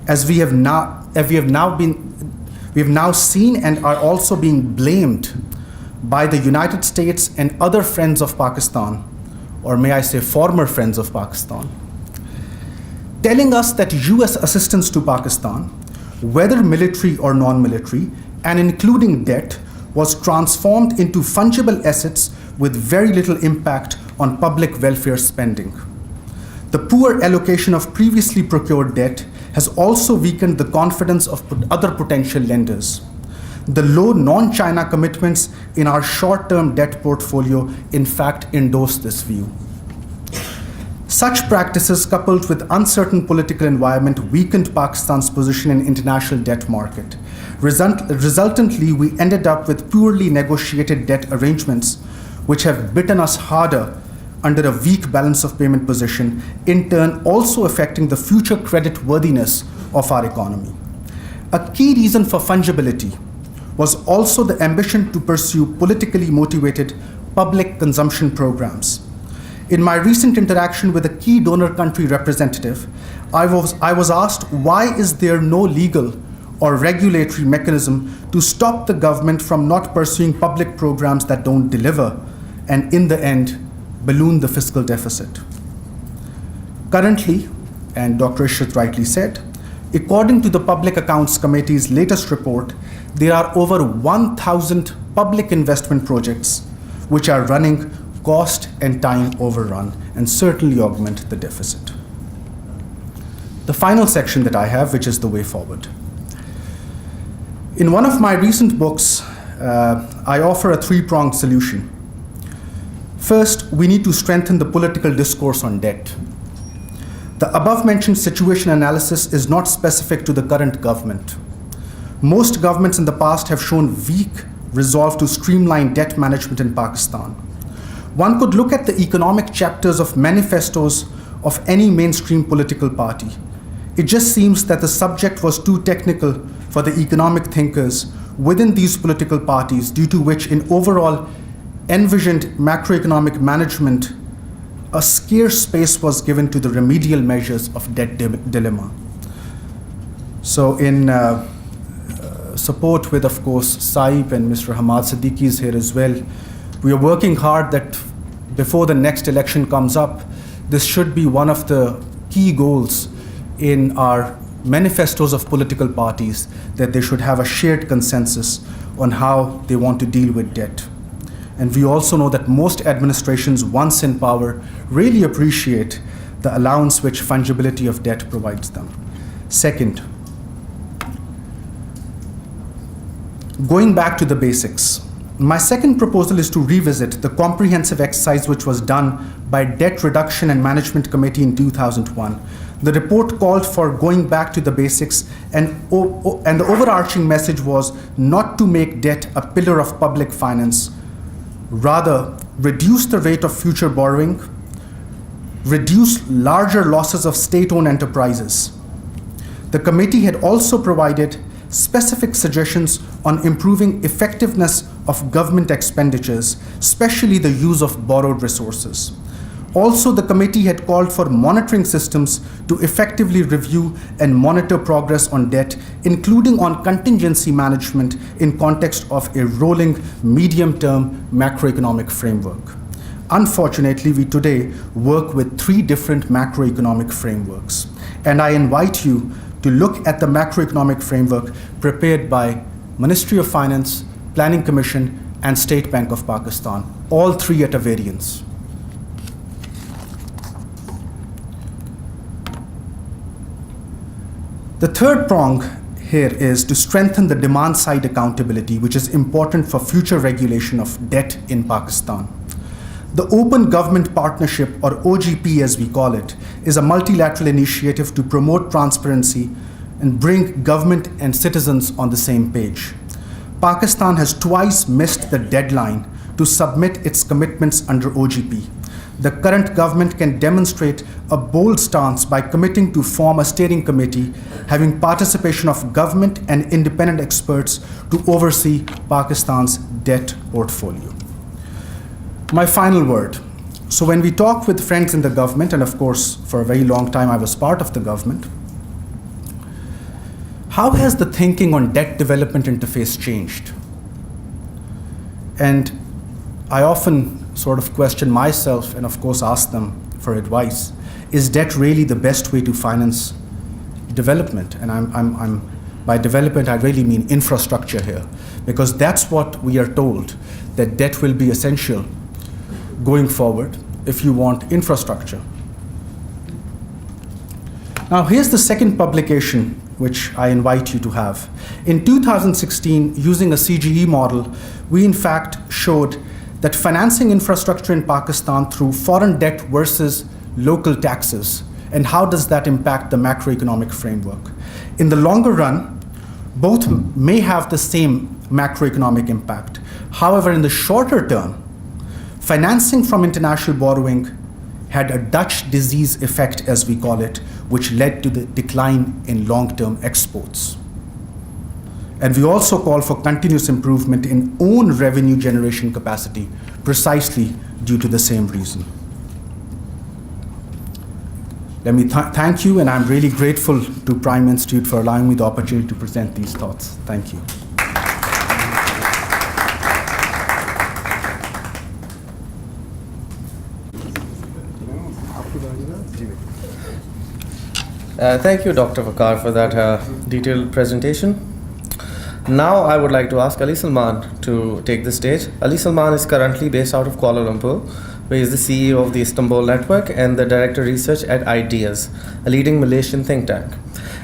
as we have now seen and are also being blamed by the United States and other friends of Pakistan, or may I say former friends of Pakistan, telling us that US assistance to Pakistan, whether military or non-military, and including debt, was transformed into fungible assets with very little impact on public welfare spending. The poor allocation of previously procured debt has also weakened the confidence of other potential lenders. The low non-China commitments in our short-term debt portfolio in fact endorse this view. Such practices, coupled with uncertain political environment, weakened Pakistan's position in international debt market. Resultantly, we ended up with poorly negotiated debt arrangements, which have bitten us harder under a weak balance of payment position, in turn also affecting the future credit worthiness of our economy. A key reason for fungibility was also the ambition to pursue politically motivated public consumption programs. In my recent interaction with a key donor country representative, I was asked, why is there no legal or regulatory mechanism to stop the government from not pursuing public programs that don't deliver and in the end balloon the fiscal deficit? Currently, and Dr. Ishrat rightly said, according to the Public Accounts Committee's latest report, there are over 1,000 public investment projects which are running cost and time overrun and certainly augment the deficit. The final section that I have, which is the way forward. In one of my recent books, I offer a three-pronged solution. First, we need to strengthen the political discourse on debt. The above-mentioned situation analysis is not specific to the current government. Most governments in the past have shown weak resolve to streamline debt management in Pakistan. One could look at the economic chapters of manifestos of any mainstream political party. It just seems that the subject was too technical for the economic thinkers within these political parties, due to which in overall envisioned macroeconomic management, a scarce space was given to the remedial measures of debt dilemma. So in support with, of course, Saib and Mr. Hamad Siddiqui is here as well, we are working hard that before the next election comes up, this should be one of the key goals in our manifestos of political parties, that they should have a shared consensus on how they want to deal with debt. And we also know that most administrations, once in power, really appreciate the allowance which fungibility of debt provides them. Second, going back to the basics. My second proposal is to revisit the comprehensive exercise which was done by Debt Reduction and Management Committee in 2001. The report called for going back to the basics, and the overarching message was not to make debt a pillar of public finance, rather reduce the rate of future borrowing, reduce larger losses of state-owned enterprises. The committee had also provided specific suggestions on improving effectiveness of government expenditures, especially the use of borrowed resources. Also, the committee had called for monitoring systems to effectively review and monitor progress on debt, including on contingency management in context of a rolling medium-term macroeconomic framework. Unfortunately, we today work with 3 different macroeconomic frameworks, and I invite you to look at the macroeconomic framework prepared by Ministry of Finance, Planning Commission, and State Bank of Pakistan, all 3 at a variance. The third prong here is to strengthen the demand side accountability, which is important for future regulation of debt in Pakistan. The Open Government Partnership, or OGP as we call it, is a multilateral initiative to promote transparency and bring government and citizens on the same page. Pakistan has twice missed the deadline to submit its commitments under OGP. The current government can demonstrate a bold stance by committing to form a steering committee having participation of government and independent experts to oversee Pakistan's debt portfolio. My final word. So when we talk with friends in the government, and of course for a very long time I was part of the government, how has the thinking on debt development interface changed? And I often sort of question myself and of course ask them for advice. Is debt really the best way to finance development? And I'm by development I really mean infrastructure here, because that's what we are told, that debt will be essential going forward if you want infrastructure. Now here's the second publication which I invite you to have. In 2016, using a CGE model, we in fact showed that financing infrastructure in Pakistan through foreign debt versus local taxes, and how does that impact the macroeconomic framework. In the longer run, both may have the same macroeconomic impact. However, in the shorter term, financing from international borrowing had a Dutch disease effect, as we call it, which led to the decline in long-term exports. And we also call for continuous improvement in own revenue generation capacity, precisely due to the same reason. Let me thank you, and I'm really grateful to Prime Institute for allowing me the opportunity to present these thoughts. Thank you. Thank you, Dr. Vikar, for that detailed presentation. Now I would like to ask Ali Salman to take the stage. Ali Salman is currently based out of Kuala Lumpur, where he is the CEO of the Istanbul Network and the Director of Research at Ideas, a leading Malaysian think tank.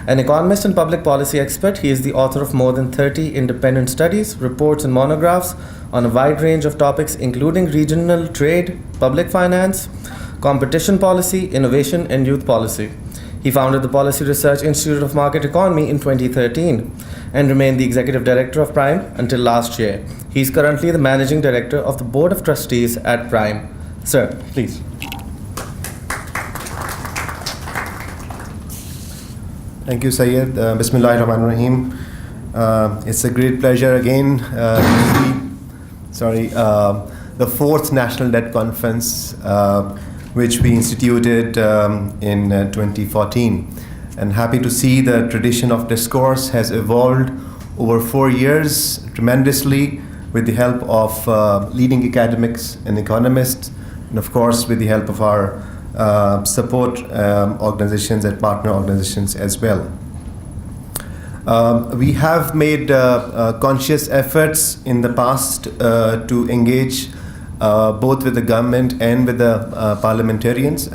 An economist and public policy expert, he is the author of more than 30 independent studies, reports, and monographs on a wide range of topics, including regional trade, public finance, competition policy, innovation, and youth policy. He founded the Policy Research Institute of Market Economy in 2013 and remained the executive director of Prime until last year. He is currently the managing director of the Board of Trustees at Prime. Sir, please. Thank you, Syed. Bismillahirrahmanirrahim. It's a great pleasure again to see the fourth National Debt Conference, which we instituted in 2014. And happy to see the tradition of discourse has evolved over 4 years tremendously with the help of leading academics and economists, and of course with the help of our support organizations and partner organizations as well. We have made conscious efforts in the past to engage both with the government and with the parliamentarians,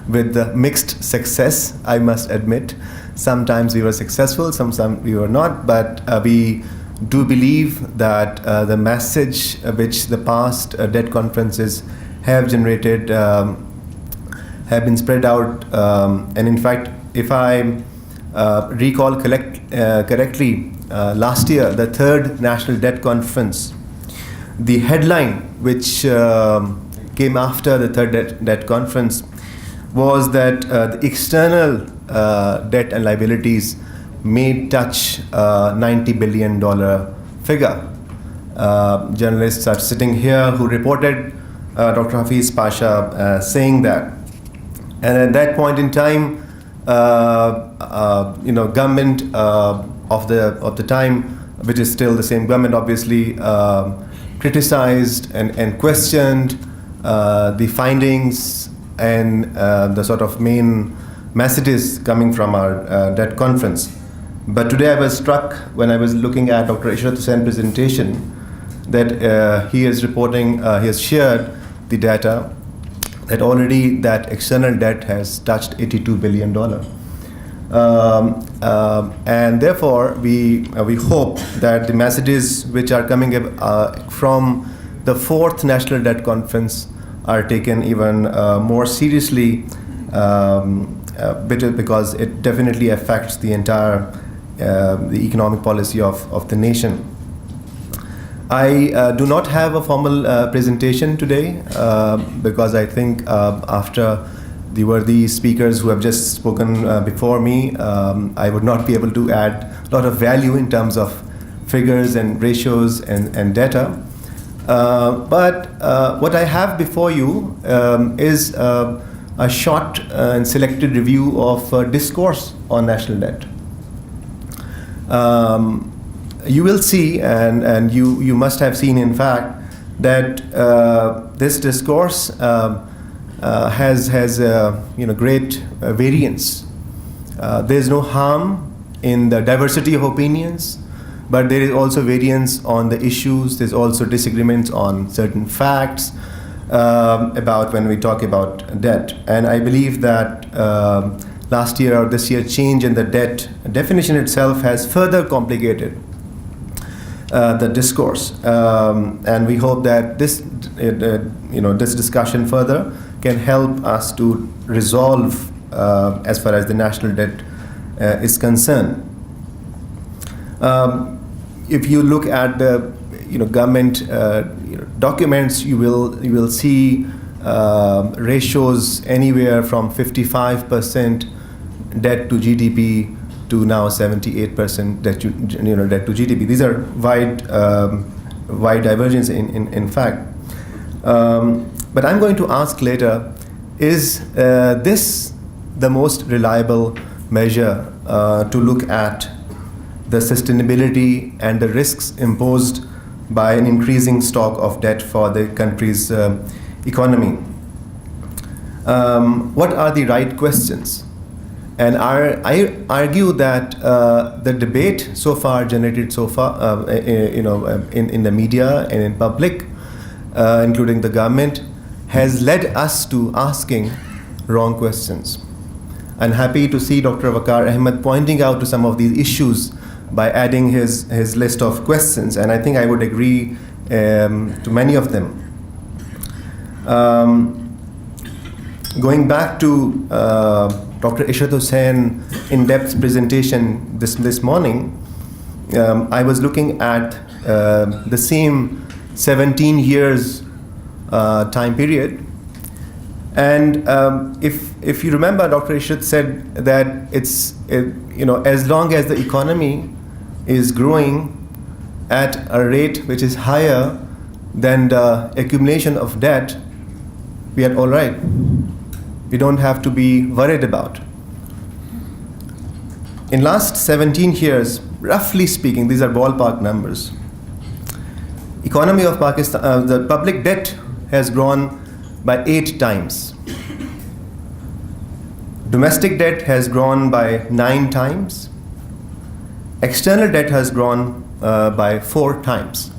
with mixed success, I must admit. Sometimes we were successful, sometimes we were not, but we do believe that the message which the past debt conferences have generated have been spread out, and in fact, if I recall correctly, last year, the third National Debt Conference, the headline which came after the third debt conference was that the external debt and liabilities may touch $90 billion figure. Journalists are sitting here who reported Dr. Hafiz Pasha saying that. And at that point in time, government of the time, which is still the same government, obviously, criticized and questioned the findings and the sort of main messages coming from our debt conference. But today I was struck when I was looking at Dr. Ishrat Hussein's presentation that he is reporting, he has shared the data that already that external debt has touched $82 billion. And therefore, we hope that the messages which are coming from the fourth National Debt Conference are taken even more seriously because it definitely affects the entire the economic policy of the nation. I do not have a formal presentation today because I think after the worthy speakers who have just spoken before me, I would not be able to add a lot of value in terms of figures and ratios and data. But what I have before you is a short and selected review of discourse on national debt. You will see, and you must have seen, in fact, that this discourse has great variance. There is no harm in the diversity of opinions, but there is also variance on the issues. There's also disagreements on certain facts about when we talk about debt. And I believe that last year or this year, change in the debt definition itself has further complicated the discourse. And we hope that this discussion further can help us to resolve as far as the national debt is concerned. If you look at the government documents, you will see ratios anywhere from 55% debt to GDP to now 78% debt to GDP. These are wide divergence in fact. But I'm going to ask later, is this the most reliable measure to look at the sustainability and the risks imposed by an increasing stock of debt for the country's economy? What are the right questions? And I argue that the debate so far generated so far, in the media and in public, including the government, has led us to asking wrong questions. I'm happy to see Dr. Vikar Ahmed pointing out to some of these issues by adding his list of questions, and I think I would agree to many of them. Going back to Dr. Ishrat Hussain in-depth presentation this morning, I was looking at the same 17 years time period, and if you remember, Dr. Ishrat said that as long as the economy is growing at a rate which is higher than the accumulation of debt, we are all right. We don't have to be worried about. In last 17 years, roughly speaking, these are ballpark numbers, economy of Pakistan, the public debt has grown by 8 times. Domestic debt has grown by 9 times. External debt has grown by 4 times.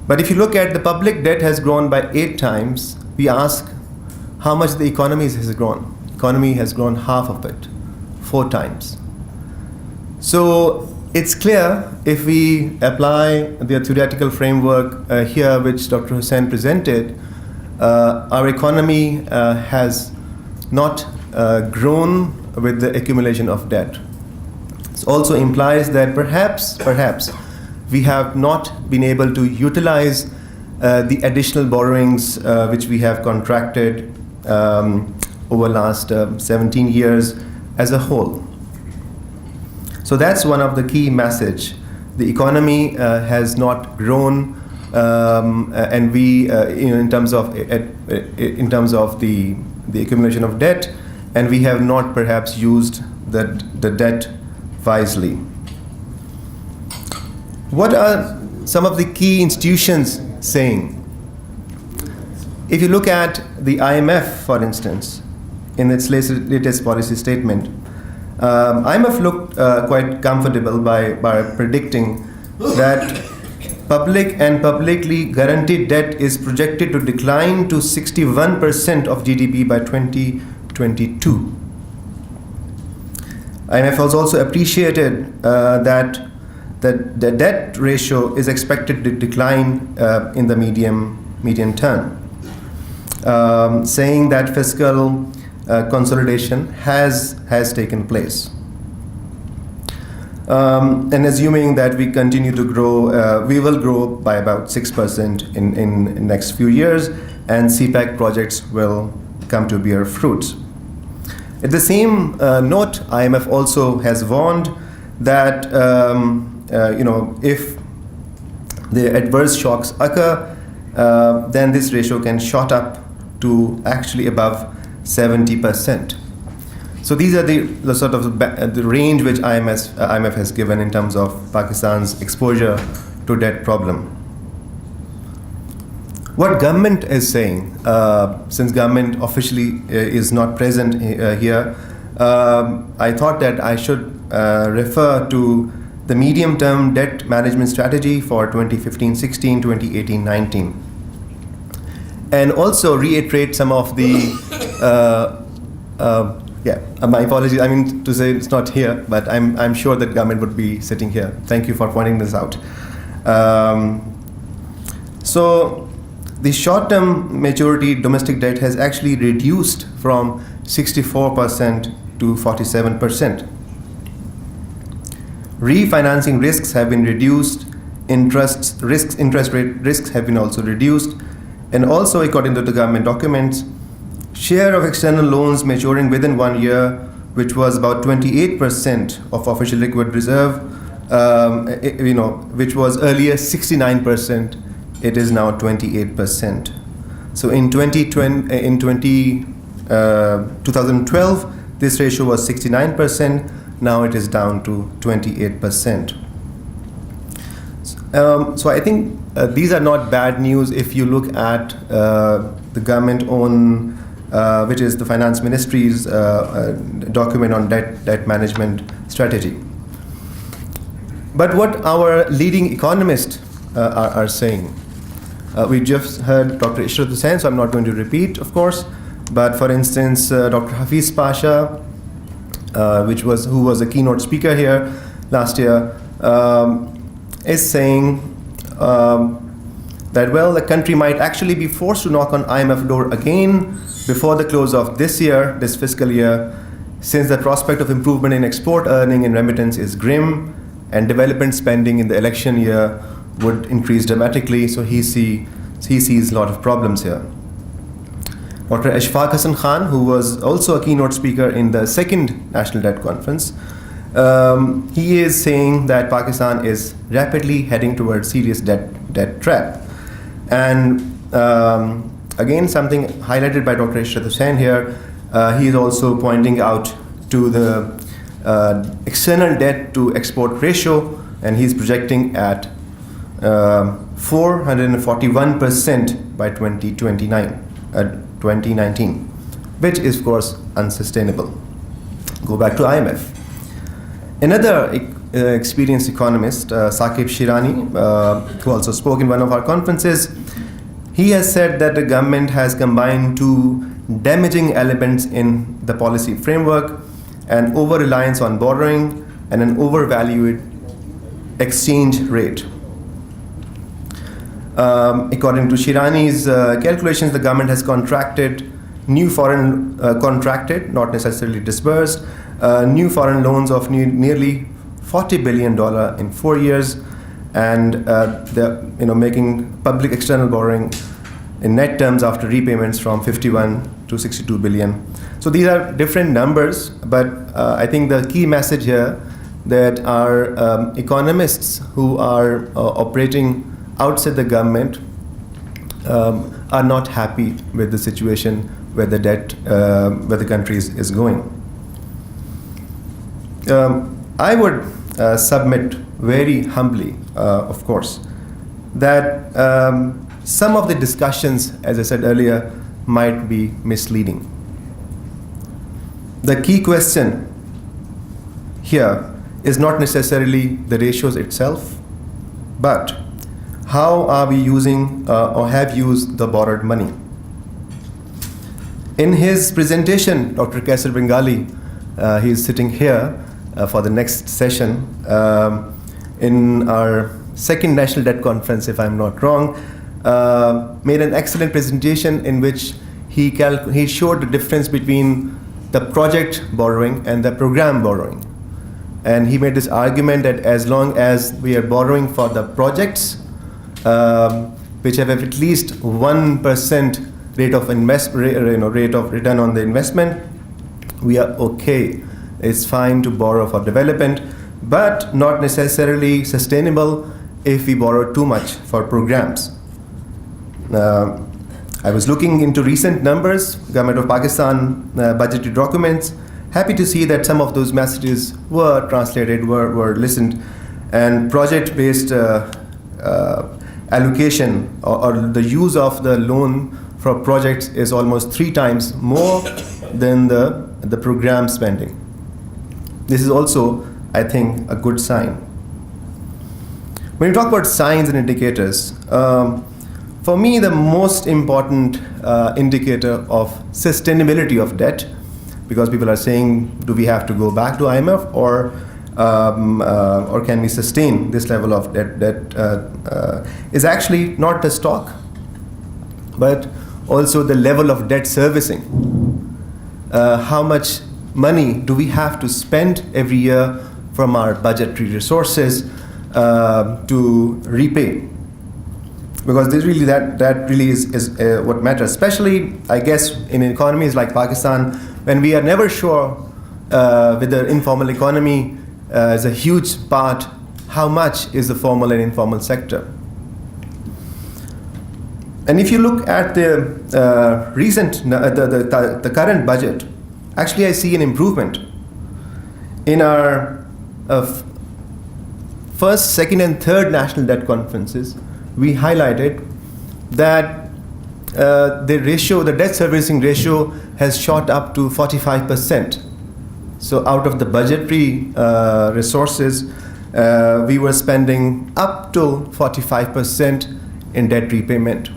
But if you look at the public debt has grown by 8 times, we ask how much the economy has grown. Economy has grown half of it, 4 times. So it's clear, if we apply the theoretical framework here, which Dr. Hussain presented, our economy has not grown with the accumulation of debt. This also implies that perhaps we have not been able to utilize the additional borrowings which we have contracted over last 17 years as a whole. So that's one of the key message. The economy has not grown, and we, in terms of the accumulation of debt, and we have not perhaps used the debt wisely. What are some of the key institutions saying? If you look at the IMF, for instance, in its latest policy statement, IMF looked quite comfortable by predicting that public and publicly guaranteed debt is projected to decline to 61% of GDP by 2022. IMF has also appreciated that the debt ratio is expected to decline in the medium term. saying that fiscal consolidation has taken place. And assuming that we continue to grow, we will grow by about 6% in next few years, and CPEC projects will come to bear fruits. At the same note, IMF also has warned that if the adverse shocks occur, then this ratio can shot up to actually above 70%. So these are the sort of the range which IMF has given in terms of Pakistan's exposure to debt problem. What government is saying, since government officially is not present here, I thought that I should refer to the medium-term debt management strategy for 2015-16, 2018-19, and also reiterate some of the my apologies. I mean to say it's not here, but I'm sure that government would be sitting here. Thank you for pointing this out. So the short-term maturity domestic debt has actually reduced from 64% to 47%. Refinancing risks have been reduced. Interest rate risks have been also reduced, and also according to the government documents, share of external loans maturing within 1 year, which was about 28% of official liquid reserve, which was earlier 69%, it is now 28%. So in 2012, this ratio was 69%, now it is down to 28%. So I think these are not bad news if you look at the government own which is the Finance Ministry's document on debt management strategy. But what our leading economists are saying, we just heard Dr. Ishrat Hussain, so I'm not going to repeat, of course. But for instance, Dr. Hafiz Pasha, who was a keynote speaker here last year, is saying that, well, the country might actually be forced to knock on IMF door again before the close of this fiscal year, since the prospect of improvement in export earning and remittance is grim, and development spending in the election year would increase dramatically. So he sees a lot of problems here. Dr. Ashfaq Hassan Khan, who was also a keynote speaker in the second National Debt Conference, he is saying that Pakistan is rapidly heading towards serious debt trap. And again, something highlighted by Dr. Ishrat Hussain here, he is also pointing out to the external debt to export ratio, and he's projecting at 441% by 2019, which is, of course, unsustainable. Go back to IMF. Another experienced economist, Saqib Shirani, who also spoke in one of our conferences, he has said that the government has combined two damaging elements in the policy framework: an over-reliance on borrowing and an overvalued exchange rate. According to Shirani's calculations, the government has contracted, not necessarily disbursed, new foreign loans of nearly $40 billion in 4 years, and they're making public external borrowing in net terms after repayments from 51 to 62 billion. So these are different numbers, but I think the key message here that our economists who are operating outside the government are not happy with the situation where the debt, where the country is going. I would submit very humbly, of course, that some of the discussions, as I said earlier, might be misleading. The key question here is not necessarily the ratios itself, but how are we using or have used the borrowed money. In his presentation, Dr. Kaisar Bengali, he is sitting here for the next session in our second National Debt Conference, if I'm not wrong, made an excellent presentation in which he showed the difference between the project borrowing and the program borrowing. And he made this argument that as long as we are borrowing for the projects, which have at least 1% rate of return on the investment, we are okay. It's fine to borrow for development, but not necessarily sustainable if we borrow too much for programs. I was looking into recent numbers, Government of Pakistan budgetary documents. Happy to see that some of those messages were translated, were listened, and project-based allocation or the use of the loan for projects is almost 3 times more than the program spending. This is also, I think, a good sign. When you talk about signs and indicators, for me, the most important indicator of sustainability of debt, because people are saying, do we have to go back to IMF or can we sustain this level of debt, is actually not the stock, but also the level of debt servicing. How much money do we have to spend every year from our budgetary resources to repay? Because this really, that really is what matters, especially, I guess, in economies like Pakistan, when we are never sure with the informal economy is a huge part, how much is the formal and informal sector. And if you look at the the current budget, actually I see an improvement. In our first, second, and third national debt conferences, we highlighted that the debt servicing ratio has shot up to 45%. So out of the budgetary resources, we were spending up to 45% in debt repayment.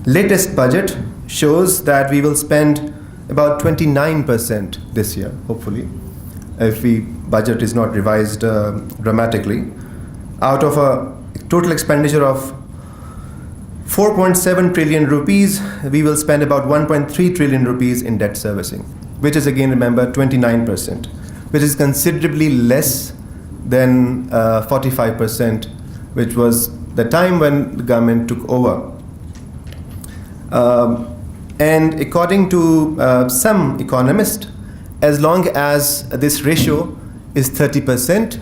Latest budget shows that we will spend about 29% this year, hopefully, if the budget is not revised dramatically. Out of a total expenditure of 4.7 trillion rupees, we will spend about 1.3 trillion rupees in debt servicing, which is, again, remember, 29%, which is considerably less than 45%, which was the time when the government took over. And according to some economists, as long as this ratio is 30%,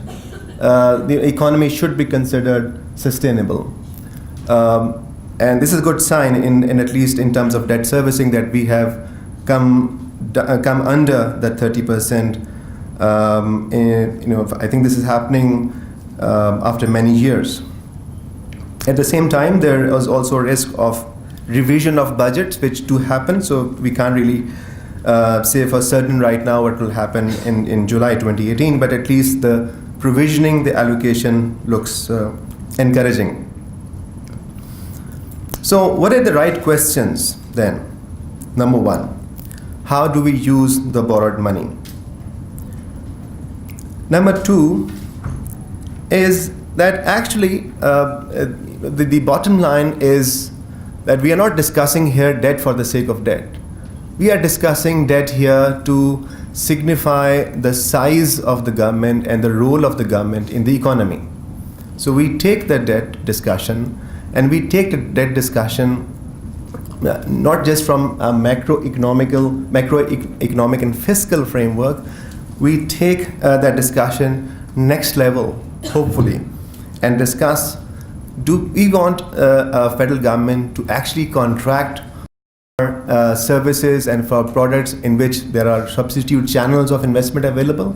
the economy should be considered sustainable. And this is a good sign, in at least in terms of debt servicing, that we have come under that 30%. I think this is happening after many years. At the same time, there is also a risk of revision of budgets, which do happen. So we can't really say for certain right now what will happen in July 2018, but at least the provisioning, the allocation looks encouraging. So what are the right questions then? Number one, how do we use the borrowed money? Number two is that actually the bottom line is that we are not discussing here debt for the sake of debt. We are discussing debt here to signify the size of the government and the role of the government in the economy. So we take the debt discussion, and we take the debt discussion not just from a macroeconomic and fiscal framework. We take that discussion next level, hopefully, and discuss, do we want a federal government to actually contract for services and for products in which there are substitute channels of investment available?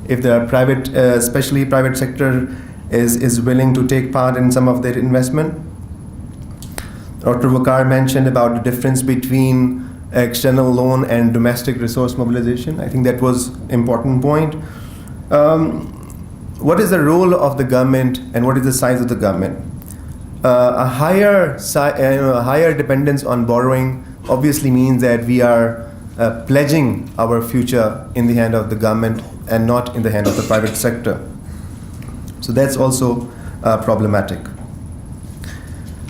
If there are private, especially private sector is willing to take part in some of their investment. Dr. Vikar mentioned about the difference between external loan and domestic resource mobilization. I think that was an important point. What is the role of the government and what is the size of the government? A higher dependence on borrowing obviously means that we are pledging our future in the hand of the government and not in the hand of the private sector. So that's also problematic.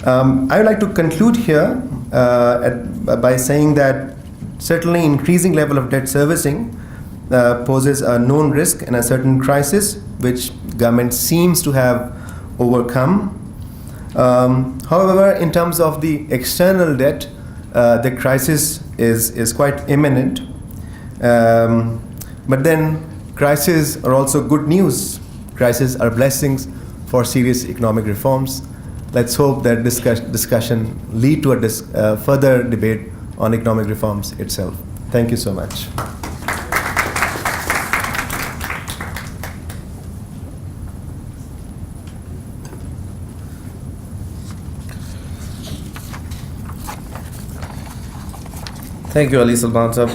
I would like to conclude here by saying that certainly increasing level of debt servicing poses a known risk and a certain crisis which government seems to have overcome. However, in terms of the external debt, the crisis is quite imminent. But then crises are also good news. Crises are blessings for serious economic reforms. Let's hope that discussion lead to a further debate on economic reforms itself. Thank you so much. Thank you, Ali Salman sir.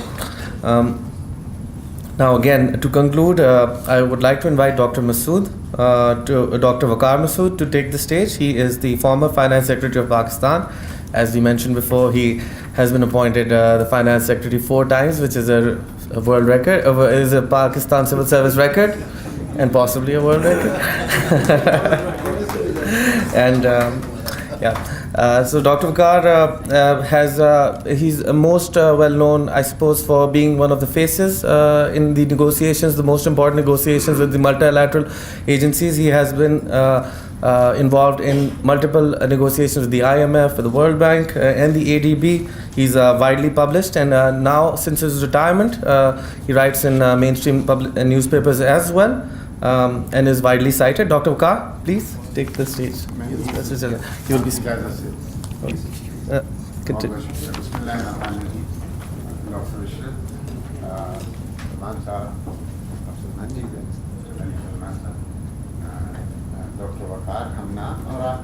Now again, to conclude, I would like to invite Dr. Dr. Vikar Masood to take the stage. He is the former Finance Secretary of Pakistan. As we mentioned before, he has been appointed the Finance Secretary 4 times, which is a world record, is a Pakistan Civil Service record, and possibly a world record. And so Dr. Vikar he's most well known, I suppose, for being one of the faces in the negotiations, the most important negotiations with the multilateral agencies. He has been involved in multiple negotiations with the IMF, with the World Bank, and the ADB. He's widely published, and now, since his retirement, he writes in mainstream newspapers as well, and is widely cited. Dr. Vikar, please take the stage. You will be speaking. Continue. Dr. Vikar, Hamna, और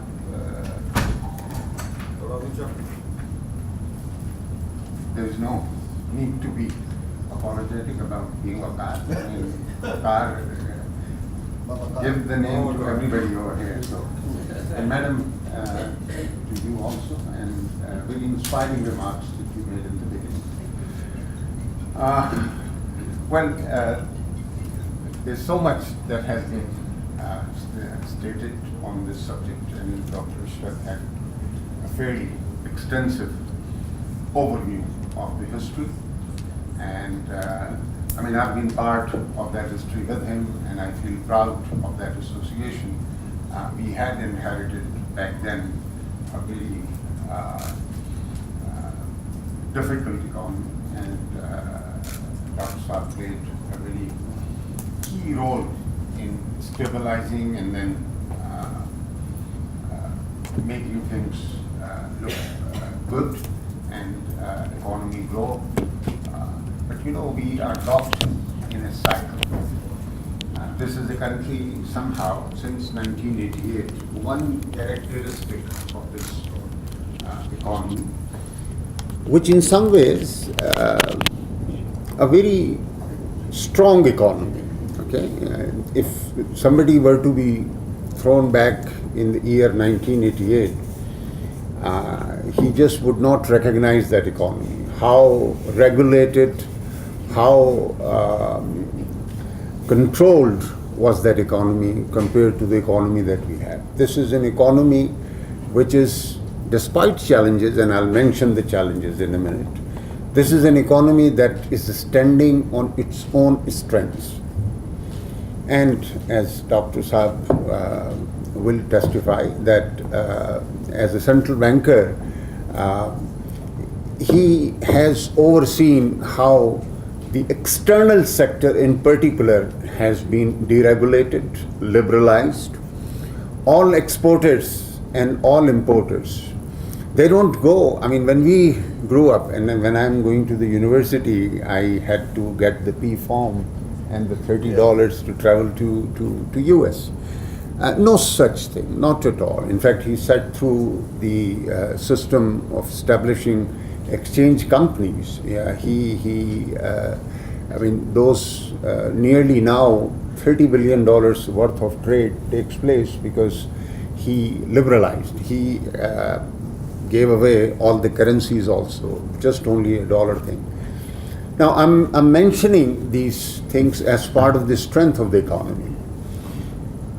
there is no need to be apologetic about being Vikar. I mean, Vikar give the name to everybody over here. So, and Madam, to you also, and very inspiring remarks that you made in the beginning. There's so much that has been stated on this subject, and Dr. Ishrat had a fairly extensive overview of the history. And I mean, I've been part of that history with him, and I feel proud of that association. We had inherited back then a really difficult economy, and Dr. Saab played a really key role in stabilizing and then making things look good and economy grow. But you know, we are locked in a cycle. This is a country somehow, since 1988, one characteristic of this economy, which in some ways a very strong economy. Okay, if somebody were to be thrown back in the year 1988, he just would not recognize that economy. How regulated, how controlled was that economy compared to the economy that we have. This is an economy which is, despite challenges, and I'll mention the challenges in a minute, this is an economy that is standing on its own strengths. And as Dr. Saab will testify, that as a central banker, he has overseen how the external sector in particular has been deregulated, liberalized. All exporters and all importers, they don't go, I mean, when we grew up, and when I'm going to the university, I had to get the P form and the $30 to travel to US. No such thing, not at all. In fact, he sat through the system of establishing exchange companies. Yeah, I mean, those nearly now $30 billion worth of trade takes place because he liberalized. He gave away all the currencies also, just only a dollar thing. Now, I'm mentioning these things as part of the strength of the economy.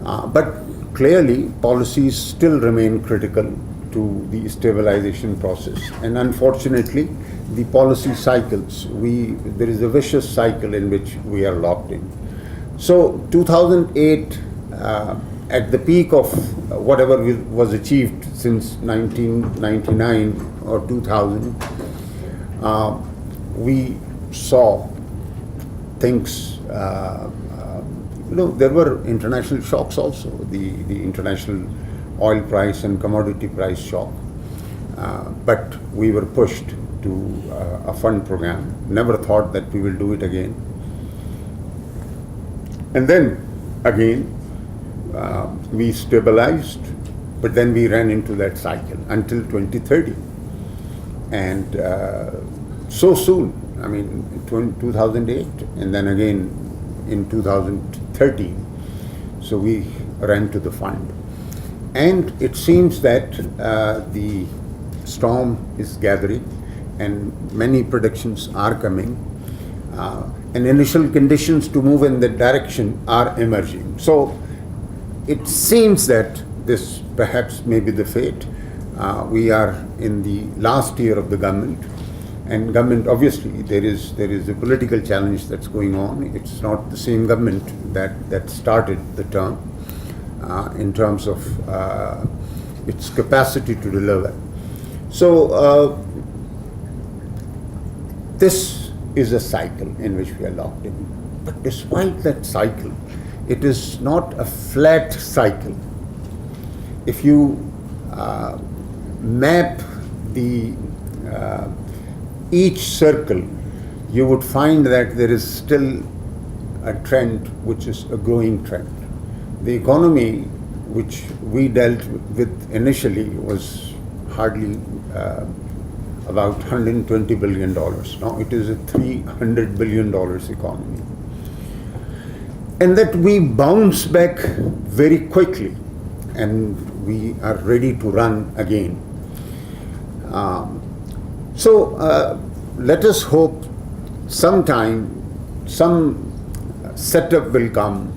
But clearly, policies still remain critical. to the stabilization process. And unfortunately, the policy cycles, there is a vicious cycle in which we are locked in. So 2008, at the peak of whatever was achieved since 1999 or 2000, we saw things, there were international shocks also, the international oil price and commodity price shock. But we were pushed to a fund program. Never thought that we will do it again. And then again, we stabilized, but then we ran into that cycle until 2030. And so soon, I mean, 2008, and then again in 2013. So we ran to the fund. And it seems that the storm is gathering and many predictions are coming. And initial conditions to move in that direction are emerging. So it seems that this perhaps may be the fate. We are in the last year of the government, and government, obviously there is a political challenge that's going on. It's not the same government that started the term in terms of its capacity to deliver. So this is a cycle in which we are locked in. But despite that cycle, it is not a flat cycle. If you map each circle, you would find that there is still a trend which is a growing trend. The economy which we dealt with initially was hardly about $120 billion. Now it is a $300 billion economy. And that we bounce back very quickly and we are ready to run again. So let us hope sometime some setup will come.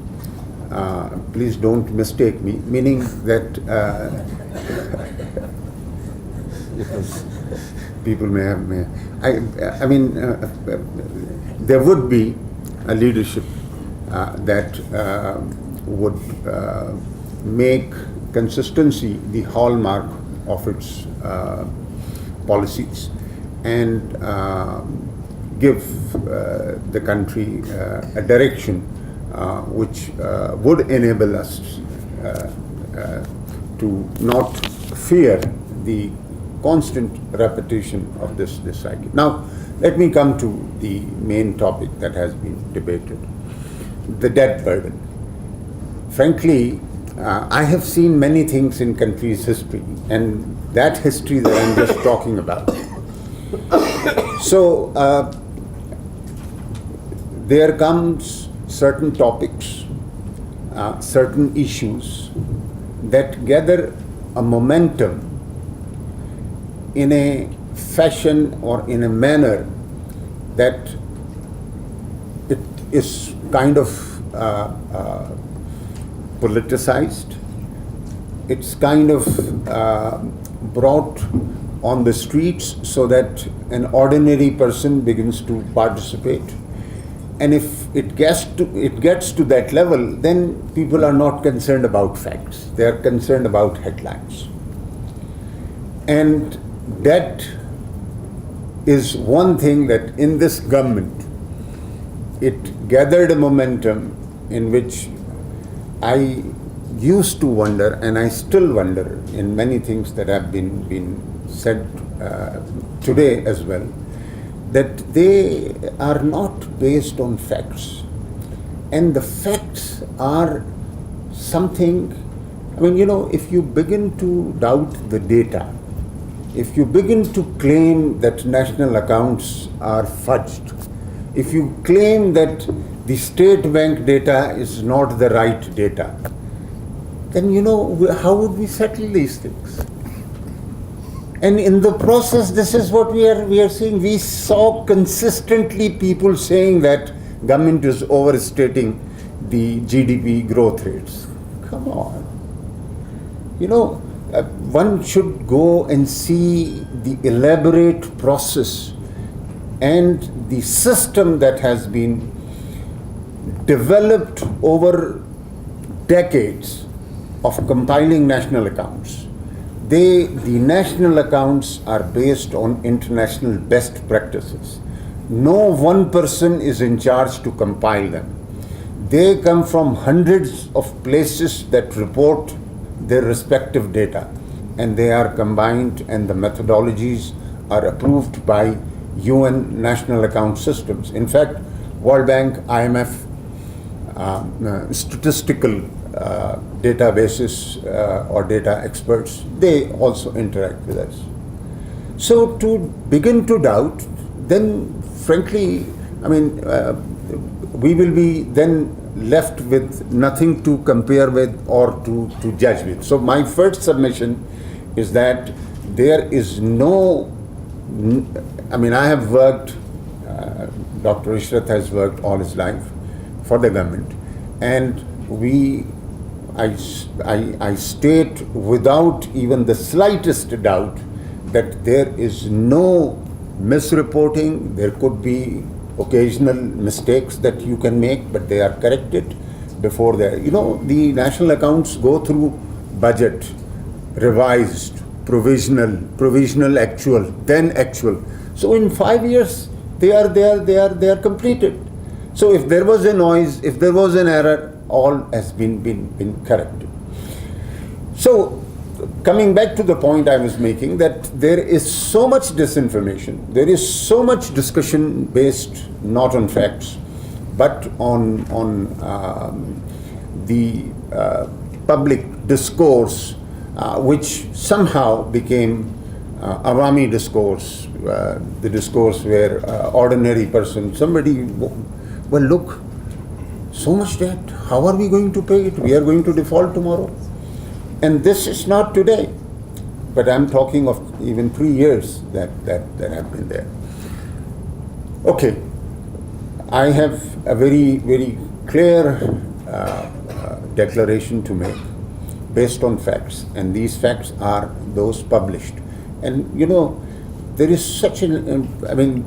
Please don't mistake me, meaning that because people may I mean, there would be a leadership that would make consistency the hallmark of its policies and give the country a direction which would enable us to not fear the constant repetition of this cycle. Now, let me come to the main topic that has been debated, the debt burden. Frankly, I have seen many things in country's history, and that history that I'm just talking about. So, there comes certain topics, certain issues that gather a momentum in a fashion or in a manner that it is kind of politicized. It's kind of brought on the streets so that an ordinary person begins to participate. And if it gets to that level, then people are not concerned about facts. They are concerned about headlines. And that is one thing that in this government, it gathered a momentum in which I used to wonder, and I still wonder in many things that have been said today as well, that they are not based on facts. And the facts are something, I mean, if you begin to doubt the data, if you begin to claim that national accounts are fudged, if you claim that the state bank data is not the right data, then how would we settle these things? And in the process, this is what we are seeing. We saw consistently people saying that government is overstating the GDP growth rates. Come on. one should go and see the elaborate process and the system that has been developed over decades of compiling national accounts. The national accounts are based on international best practices. No one person is in charge to compile them. They come from hundreds of places that report their respective data, and they are combined, and the methodologies are approved by UN national account systems. In fact, World Bank, IMF, statistical databases or data experts, they also interact with us. So to begin to doubt, then frankly, I mean, we will be then left with nothing to compare with or to judge with. So my first submission is that there is no, I mean, I have worked, Dr. Ishrat has worked all his life for the government, and I state without even the slightest doubt that there is no misreporting. There could be occasional mistakes that you can make, but they are corrected before they, you know, the national accounts go through budget, revised, provisional, actual, then actual. So in 5 years, they are completed. So if there was a noise, if there was an error, all has been corrected. So coming back to the point I was making, that there is so much disinformation, there is so much discussion based not on facts, but on the public discourse, which somehow became Awami discourse, the discourse where ordinary person, somebody, well, look, so much debt, how are we going to pay it? We are going to default tomorrow. And this is not today, but I'm talking of even 3 years that have been there. Okay, I have a very, very clear declaration to make based on facts, and these facts are those published. And you know, there is such an, I mean,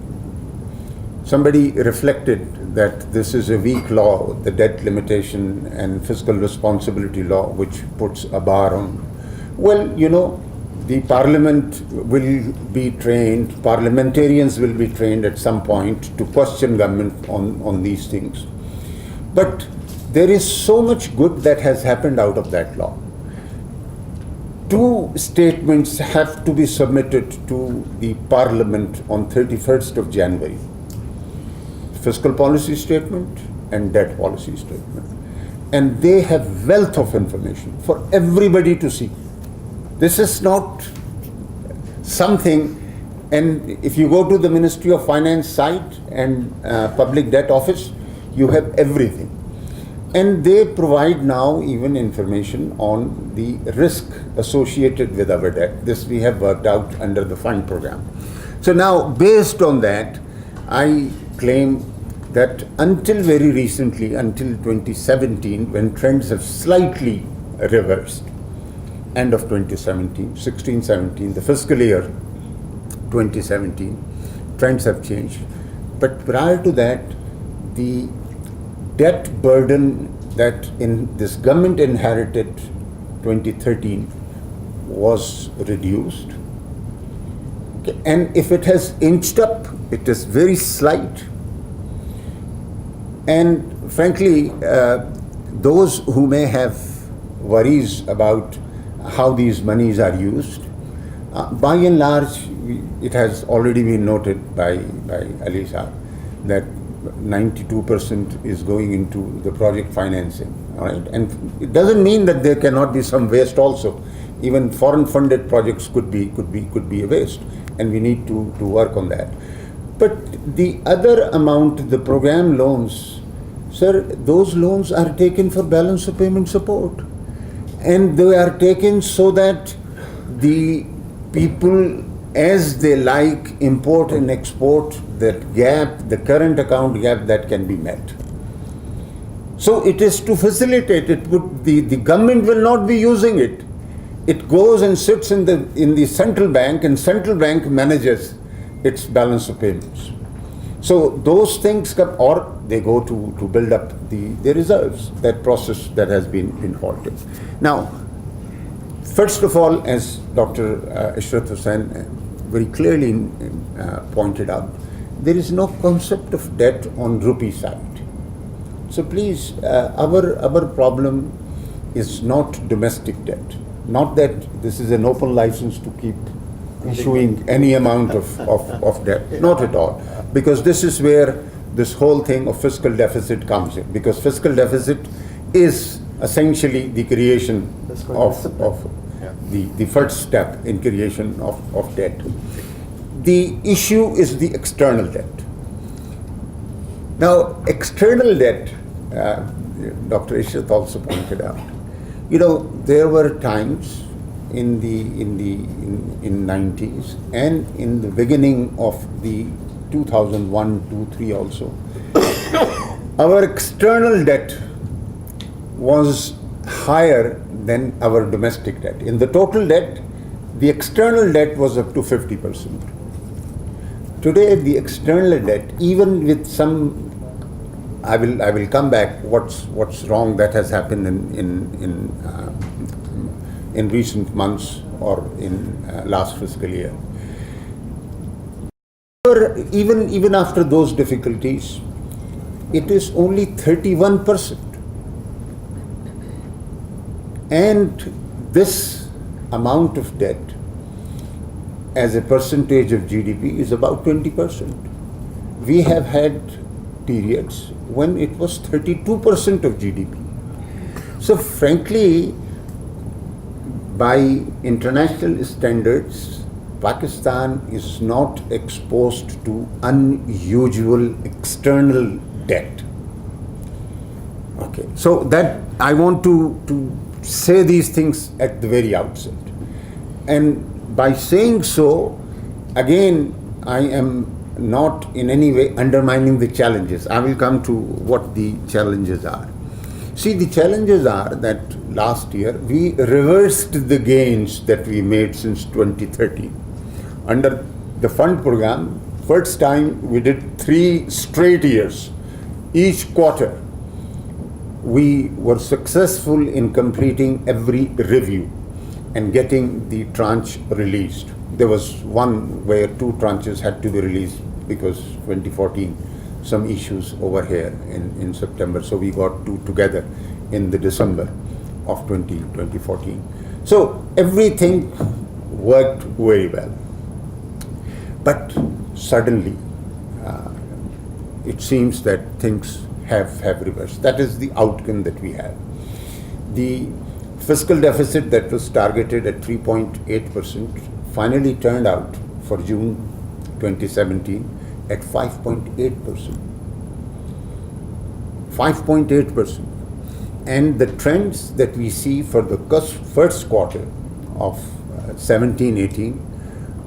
somebody reflected that this is a weak law, the debt limitation and fiscal responsibility law, which puts a bar on. Well, you know, the parliament will be trained, parliamentarians will be trained at some point to question government on these things. But there is so much good that has happened out of that law. 2 statements have to be submitted to the parliament on 31st of January. Fiscal policy statement and debt policy statement. And they have wealth of information for everybody to see. This is not something, and if you go to the Ministry of Finance site and Public Debt Office, you have everything. And they provide now even information on the risk associated with our debt. This we have worked out under the fund program. So now, based on that, I claim that until very recently, until 2017, when trends have slightly reversed, end of 2017, 16-17, the fiscal year 2017, trends have changed. But prior to that, the debt burden that in this government inherited 2013 was reduced. Okay. And if it has inched up, it is very slight. And frankly, those who may have worries about how these monies are used, by and large, it has already been noted by Ali Saab that 92% is going into the project financing. All right? And it doesn't mean that there cannot be some waste also. Even foreign funded projects could be a waste, and we need to work on that. But the other amount, the program loans, sir, those loans are taken for balance of payment support. And they are taken so that the people, as they like, import and export, that gap, the current account gap, that can be met. So it is to facilitate it. The government will not be using it. it goes and sits in the central bank, and central bank manages its balance of payments. So those things come, or they go to build up the reserves. That process that has been halted. Now, first of all, as Dr. Ishrat Hussain very clearly pointed out, there is no concept of debt on rupee side. So please, our problem is not domestic debt. Not that this is an open license to keep issuing any amount of debt. Not at all. Because this is where this whole thing of fiscal deficit comes in. Because fiscal deficit is essentially the creation of the first step in creation of debt. The issue is the external debt. Now, external debt, Dr. Ishrat also pointed out, there were times in the 90s and in the beginning of the 2001, 2, 3 also, our external debt was higher than our domestic debt. In the total debt, the external debt was up to 50%. Today, the external debt, even with some, I will come back. What's wrong that has happened in recent months or in last fiscal year. Even after those difficulties, it is only 31%. And this amount of debt as a percentage of GDP is about 20%. We have had periods when it was 32% of GDP. So frankly, by international standards, Pakistan is not exposed to unusual external debt. Okay, so that I want to say these things at the very outset. And by saying so, again, I am not in any way undermining the challenges. I will come to what the challenges are. See, the challenges are that last year we reversed the gains that we made since 2013. Under the fund program, first time we did 3 straight years. Each quarter, we were successful in completing every review and getting the tranche released. There was one where 2 tranches had to be released because 2014, some issues over here in September. So we got 2 together in the December of 2014. So everything worked very well. But suddenly, it seems that things have reversed. That is the outcome that we have. The fiscal deficit that was targeted at 3.8% finally turned out for June 2017 at 5.8%. 5.8%. And the trends that we see for the first quarter of 17-18,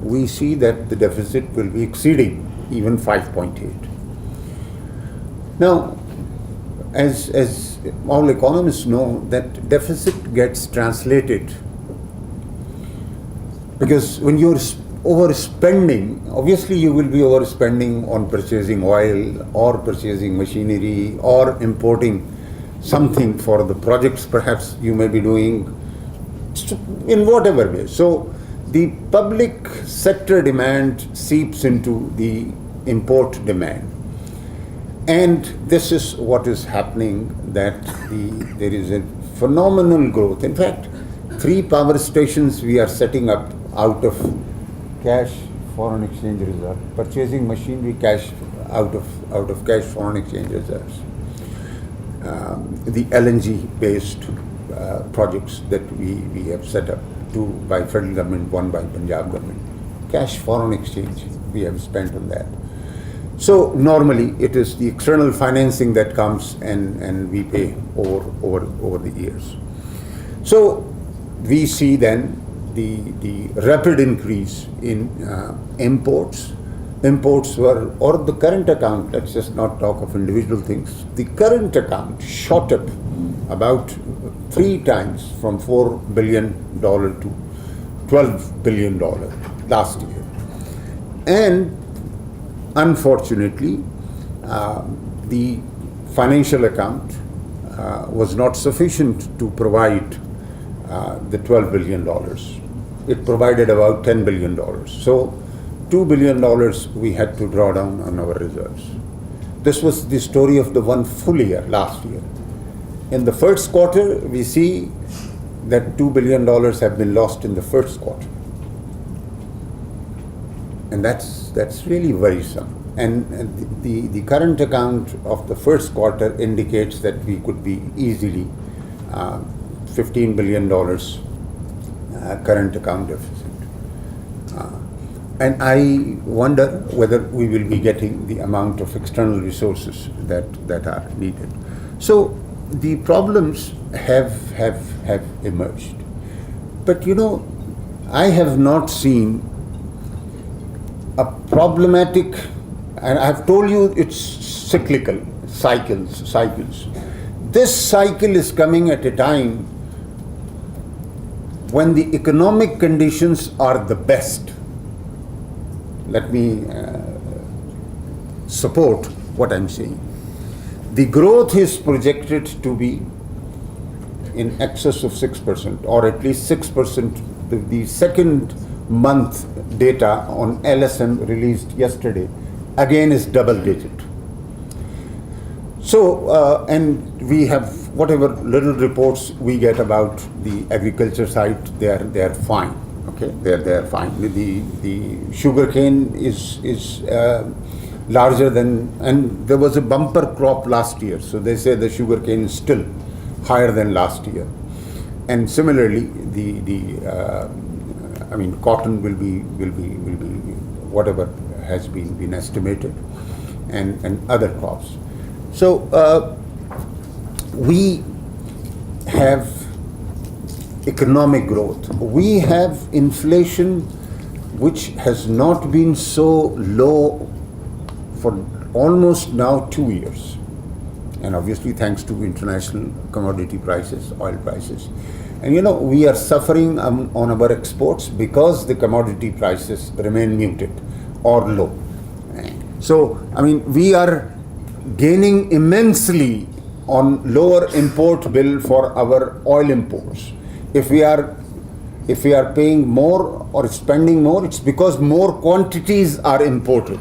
we see that the deficit will be exceeding even 5.8. Now, as all economists know, that deficit gets translated because when you're overspending, obviously you will be overspending on purchasing oil or purchasing machinery or importing something for the projects perhaps you may be doing in whatever way. So the public sector demand seeps into the import demand. And this is what is happening, that there is a phenomenal growth. In fact, 3 power stations we are setting up out of cash foreign exchange reserve, purchasing machinery cash out of cash foreign exchange reserves. The LNG based projects that we have set up, 2 by federal government, 1 by Punjab government. Cash foreign exchange we have spent on that. So normally it is the external financing that comes and we pay over the years. So we see then the rapid increase in imports. Imports were, or the current account, let's just not talk of individual things, the current account shot up about 3 times, from $4 billion to $12 billion last year. And unfortunately, the financial account was not sufficient to provide the $12 billion. It provided about $10 billion. So $2 billion we had to draw down on our reserves. This was the story of the one full year last year. In the first quarter, we see that $2 billion have been lost in the first quarter. And that's really worrisome. And the current account of the first quarter indicates that we could be easily $15 billion current account deficit. And I wonder whether we will be getting the amount of external resources that are needed. So the problems have emerged. But I have not seen a problematic, and I've told you it's cyclical, cycles. This cycle is coming at a time when the economic conditions are the best. Let me support what I'm saying. The growth is projected to be in excess of 6%, or at least 6%. The second month data on LSM released yesterday again is double digit. So, and we have whatever little reports we get about the agriculture side, they are fine. Okay, they're fine. The sugarcane is larger than, and there was a bumper crop last year, so they say the sugarcane is still higher than last year. And similarly, cotton will be whatever has been estimated, and other crops. So we have economic growth. We have inflation which has not been so low for almost now 2 years. And obviously thanks to international commodity prices, oil prices. And we are suffering on our exports because the commodity prices remain muted or low. So, we are gaining immensely on lower import bill for our oil imports. If we are paying more or spending more, it's because more quantities are imported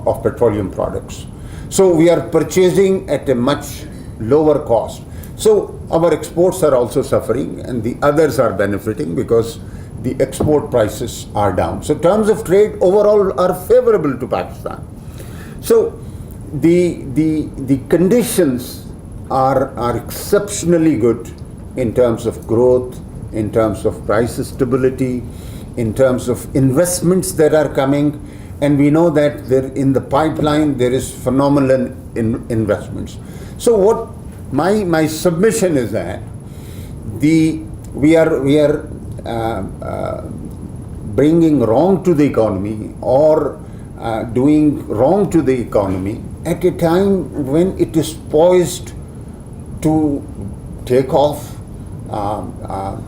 of petroleum products. So we are purchasing at a much lower cost. So our exports are also suffering, and the others are benefiting because the export prices are down. So terms of trade overall are favorable to Pakistan. So the conditions are exceptionally good in terms of growth, in terms of price stability, in terms of investments that are coming, and we know that there in the pipeline there is phenomenal investments. So what my submission is that we are bringing wrong to the economy or doing wrong to the economy at a time when it is poised to take off,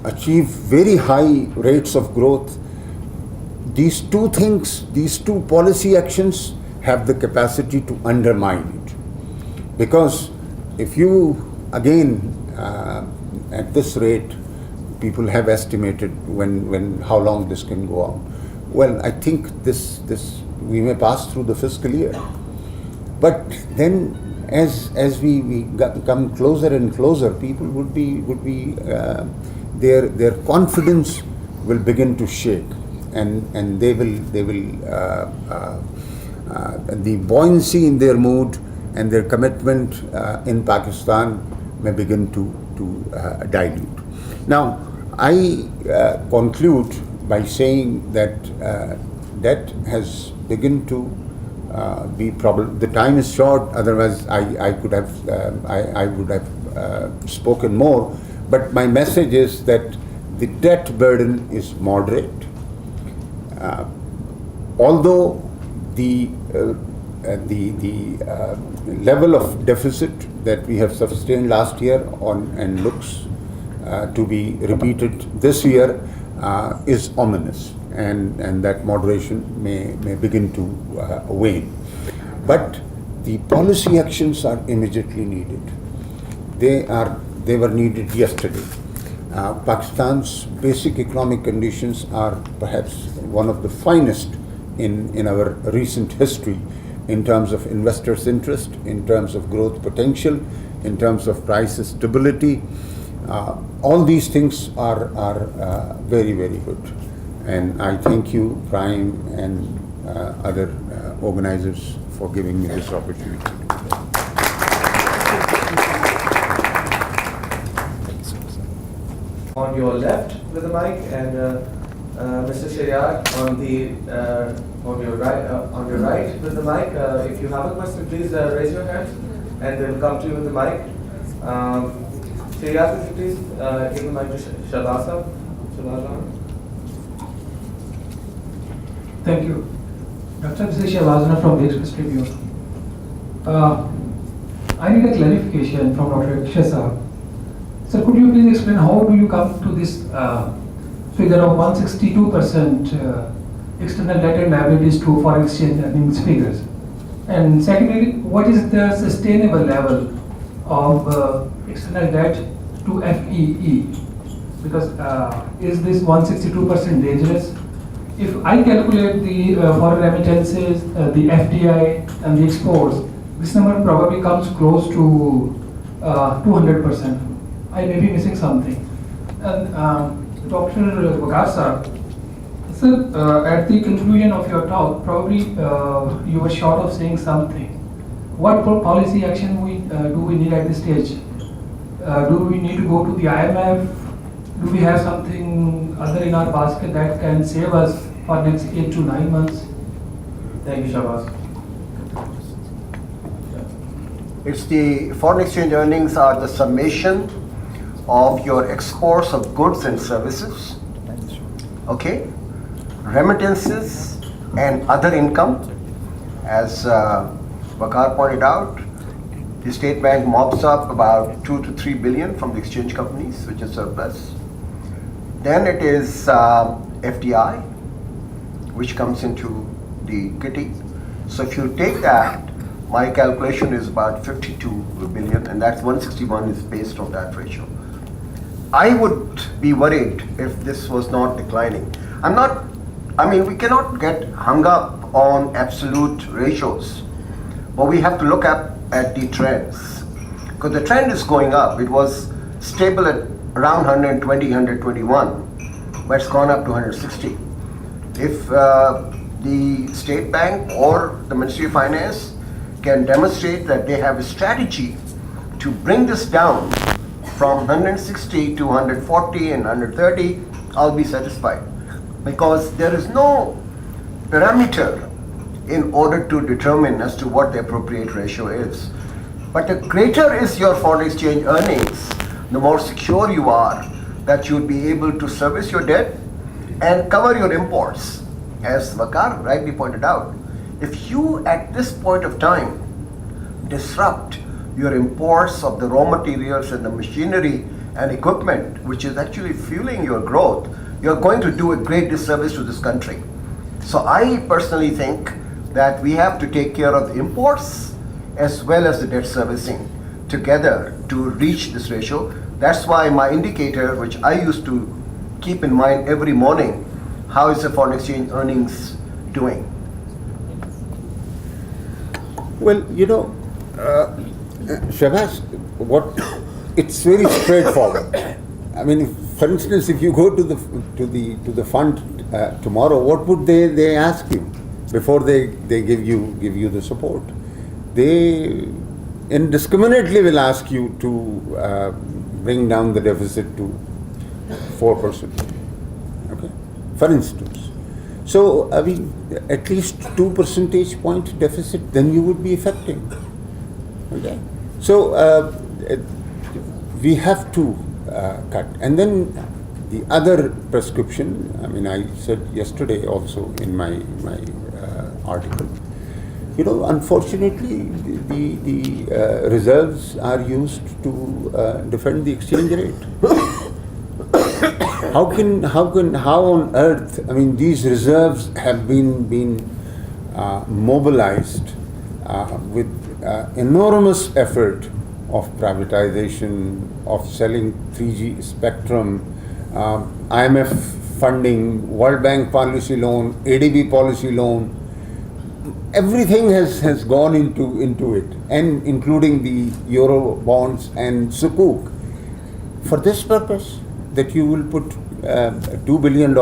achieve very high rates of growth. These two things, these two policy actions have the capacity to undermine it. Because if you, again, at this rate, people have estimated how long this can go on. Well, I think this we may pass through the fiscal year. But then as we come closer and closer, people would be their confidence will begin to shake, and they will the buoyancy in their mood and their commitment in Pakistan may begin to dilute. Now, I conclude by saying that debt has begun to be problem. The time is short. Otherwise, I could have I would have spoken more. But my message is that the debt burden is moderate. Although the level of deficit that we have sustained last year and looks to be repeated this year is ominous, and that moderation may begin to wane. But the policy actions are immediately needed. They were needed yesterday. Pakistan's basic economic conditions are perhaps one of the finest in our recent history, in terms of investors' interest, in terms of growth potential, in terms of price stability. All these things are very, very good. And I thank you, Prime, and other organizers for giving me this opportunity. On your left with the mic, and Mr. Shayad on your right with the mic. If you have a question, please raise your hand, and they will come to you with the mic. Shayad, could you please give the mic to Shabasa? Thank you. Dr. Shahbazana from the Express Tribune. I need a clarification from Dr. Shah. Sir, could you please explain how do you come to this figure of 162% external debt and liabilities to foreign exchange earnings figures? And secondly, what is the sustainable level of external debt to FEE? Because is this 162% dangerous? If I calculate the foreign remittances, the FDI and the exports, this number probably comes close to 200%. I may be missing something. And Dr. Vikar sir, at the conclusion of your talk, probably you were short of saying something. What policy action do we need at this stage? Do we need to go to the IMF? Do we have something other in our basket that can save us for next 8 to 9 months? Thank you, Shabazz. It's the foreign exchange earnings are the summation of your exports of goods and services, okay, remittances and other income. As Vikar pointed out, the State Bank mops up about 2 to 3 billion from the exchange companies, which is surplus. Then it is FDI, which comes into the kitty. So if you take that, my calculation is about 52 billion, and that's 161 is based on that ratio. I would be worried if this was not declining. We cannot get hung up on absolute ratios, but we have to look at the trends. Because the trend is going up. It was stable at around 120, 121, but it's gone up to 160. If the State Bank or the Ministry of Finance can demonstrate that they have a strategy to bring this down from 160 to 140 and 130, I'll be satisfied. Because there is no parameter in order to determine as to what the appropriate ratio is. But the greater is your foreign exchange earnings, the more secure you are that you'll be able to service your debt and cover your imports. As Vikar rightly pointed out, if you at this point of time disrupt your imports of the raw materials and the machinery and equipment, which is actually fueling your growth, you're going to do a great disservice to this country. So I personally think that we have to take care of the imports as well as the debt servicing together to reach this ratio. That's why my indicator, which I used to keep in mind every morning, how is the foreign exchange earnings doing? Well, Shabazz, it's very straightforward. For instance, if you go to the fund tomorrow, what would they ask you before they give you the support? They indiscriminately will ask you to bring down the deficit to 4%. Okay, for instance. So at least 2 percentage point deficit, then you would be affecting. Okay, so we have to cut, and then the other prescription. I said yesterday also in my article, unfortunately, the reserves are used to defend the exchange rate. How on earth? I mean, these reserves have been mobilized with enormous effort of privatization, of selling 3G spectrum, IMF funding, World Bank policy loan, ADB policy loan. Everything has gone into it, and including the Euro bonds and Sukuk. For this purpose, that you will put $2 billion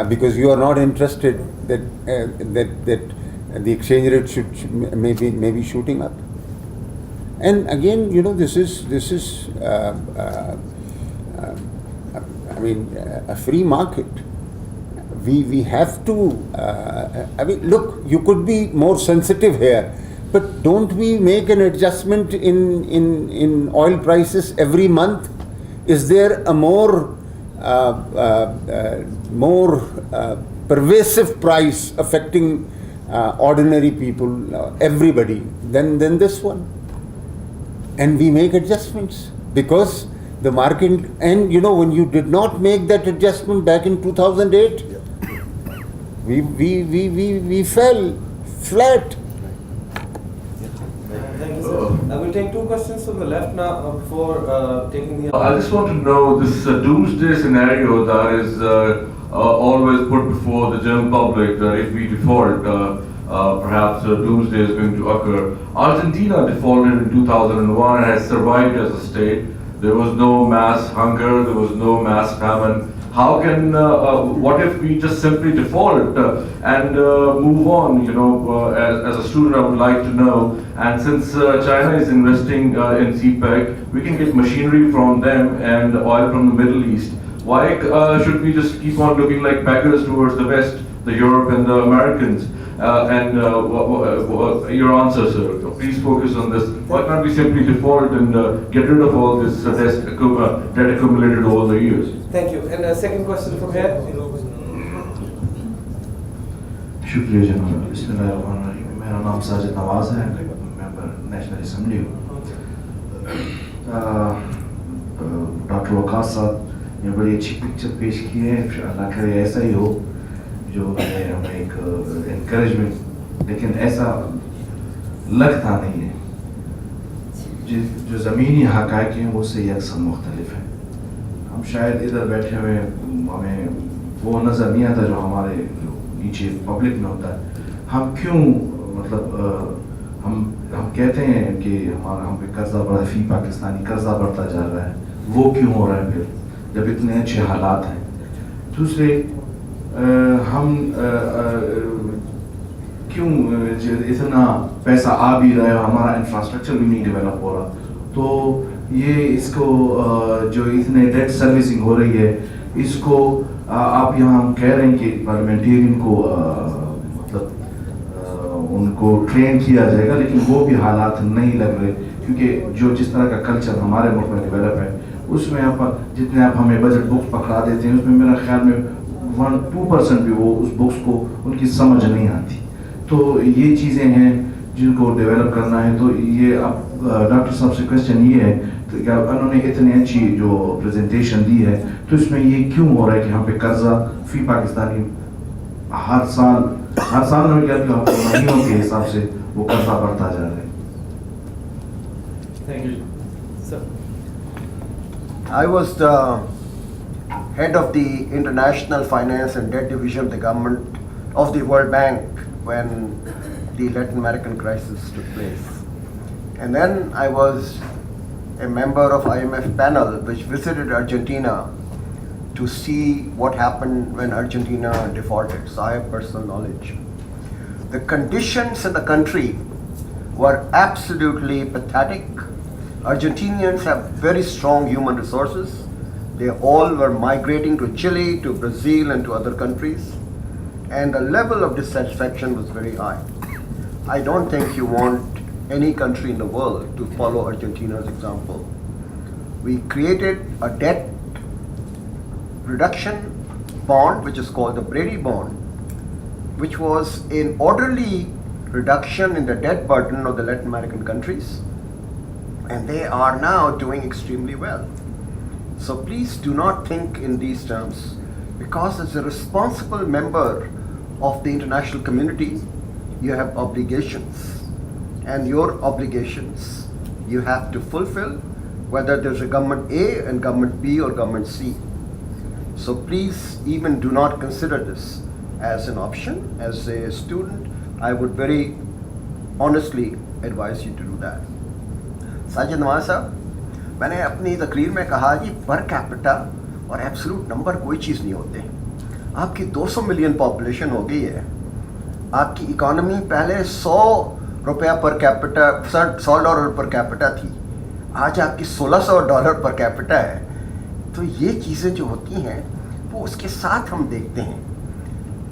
because you are not interested that the exchange rate should maybe shooting up. And again, this is a free market. We have to. Look, you could be more sensitive here, but don't we make an adjustment in oil prices every month? Is there a more pervasive price affecting ordinary people, everybody, than this one? And we make adjustments because the market, and when you did not make that adjustment back in 2008, we fell flat. Thank you, sir. I will take two questions from the left now before taking the. I just want to know this doomsday scenario that is always put before the general public that if we default, perhaps doomsday is going to occur. Argentina defaulted in 2001 and has survived as a state. There was no mass hunger, there was no mass famine. How can, what if we just simply default and move on? As a student, I would like to know. And since China is investing in CPEC, we can get machinery from them and oil from the Middle East. Why should we just keep on looking like beggars towards the West, the Europe and the Americans? Your answer, sir. Please focus on this. Why can't we simply default and get rid of all this debt accumulated over the years? Thank you. And a second question from here. शुक्रिया जनाब। बिस्मिल्लाहिर्रहमानिर्रहीम। मेरा नाम साजिद नवाज है, member national assembly हूँ। Doctor Waqas साहब ने बड़ी अच्छी पिक्चर पेश की है। अल्लाह करे ऐसा ही हो जो हमें एक एनकरेजमेंट, लेकिन ऐसा लगता नहीं है। जो ज़मीनी हक़ाइक़ हैं वो उससे यकसन मुख्तलिफ हैं। हम शायद इधर बैठे हुए हमें वो नज़र नहीं आता जो हमारे नीचे पब्लिक में होता है। हम क्यों हम कहते हैं कि हम पे कर्जा बढ़ा, फी पाकिस्तानी कर्जा बढ़ता जा रहा है, वो क्यों हो रहा है फिर जब इतने अच्छे हालात हैं? दूसरे हम क्यों इतना पैसा आ भी रहा है और हमारा इंफ्रास्ट्रक्चर भी नहीं डेवलप हो रहा? तो ये इसको जो इतने डेट सर्विसिंग हो रही है, इसको आप यहाँ हम कह रहे हैं कि पार्लियामेंटेरियन को उनको ट्रेन किया जाएगा, लेकिन वो भी हालात नहीं लग रहे, क्योंकि जो जिस तरह का कल्चर हमारे मुल्क में डेवलप है उसमें आप जितने आप हमें बजट बुक्स पकड़ा देते हैं उसमें मेरा ख्याल में 1-2% भी वो उस बुक्स को उनकी समझ नहीं आती। तो ये चीज़ें हैं जिनको डेवलप करना है। तो ये अब डॉक्टर साहब से क्वेश्चन ये है तो क्या उन्होंने इतनी अच्छी जो प्रेजेंटेशन दी है, तो इसमें ये क्यों हो रहा है कि यहाँ पे कर्जा फी पाकिस्तानी हर साल में क्या महीनों के हिसाब से वो कर्जा बढ़ता जा रहा है? Thank you. Sir. I was the head of the International Finance and Debt Division of the government of the World Bank when the Latin American crisis took place. And then I was a member of IMF panel which visited Argentina to see what happened when Argentina defaulted. So I have personal knowledge. The conditions in the country were absolutely pathetic. Argentinians have very strong human resources. They all were migrating to Chile, to Brazil, and to other countries. And the level of dissatisfaction was very high. I don't think you want any country in the world to follow Argentina's example. We created a debt reduction bond, which is called the Brady bond, which was an orderly reduction in the debt burden of the Latin American countries, and they are now doing extremely well. So please do not think in these terms, because as a responsible member of the international community, you have obligations, and your obligations you have to fulfill, whether there's a government A and government B or government C. So please even do not consider this as an option. As a student, I would very honestly advise you to do that. Sajid Nawaz साहब, मैंने अपनी तकरीर में कहा कि per capita और absolute number कोई चीज़ नहीं होते. आपकी 200 मिलियन पॉपुलेशन हो गई है, आपकी इकोनॉमी पहले $100 पर कैपिटा, $100 पर कैपिटा थी, आज आपकी $1600 पर कैपिटा है. तो ये चीज़ें जो होती हैं वो उसके साथ हम देखते हैं.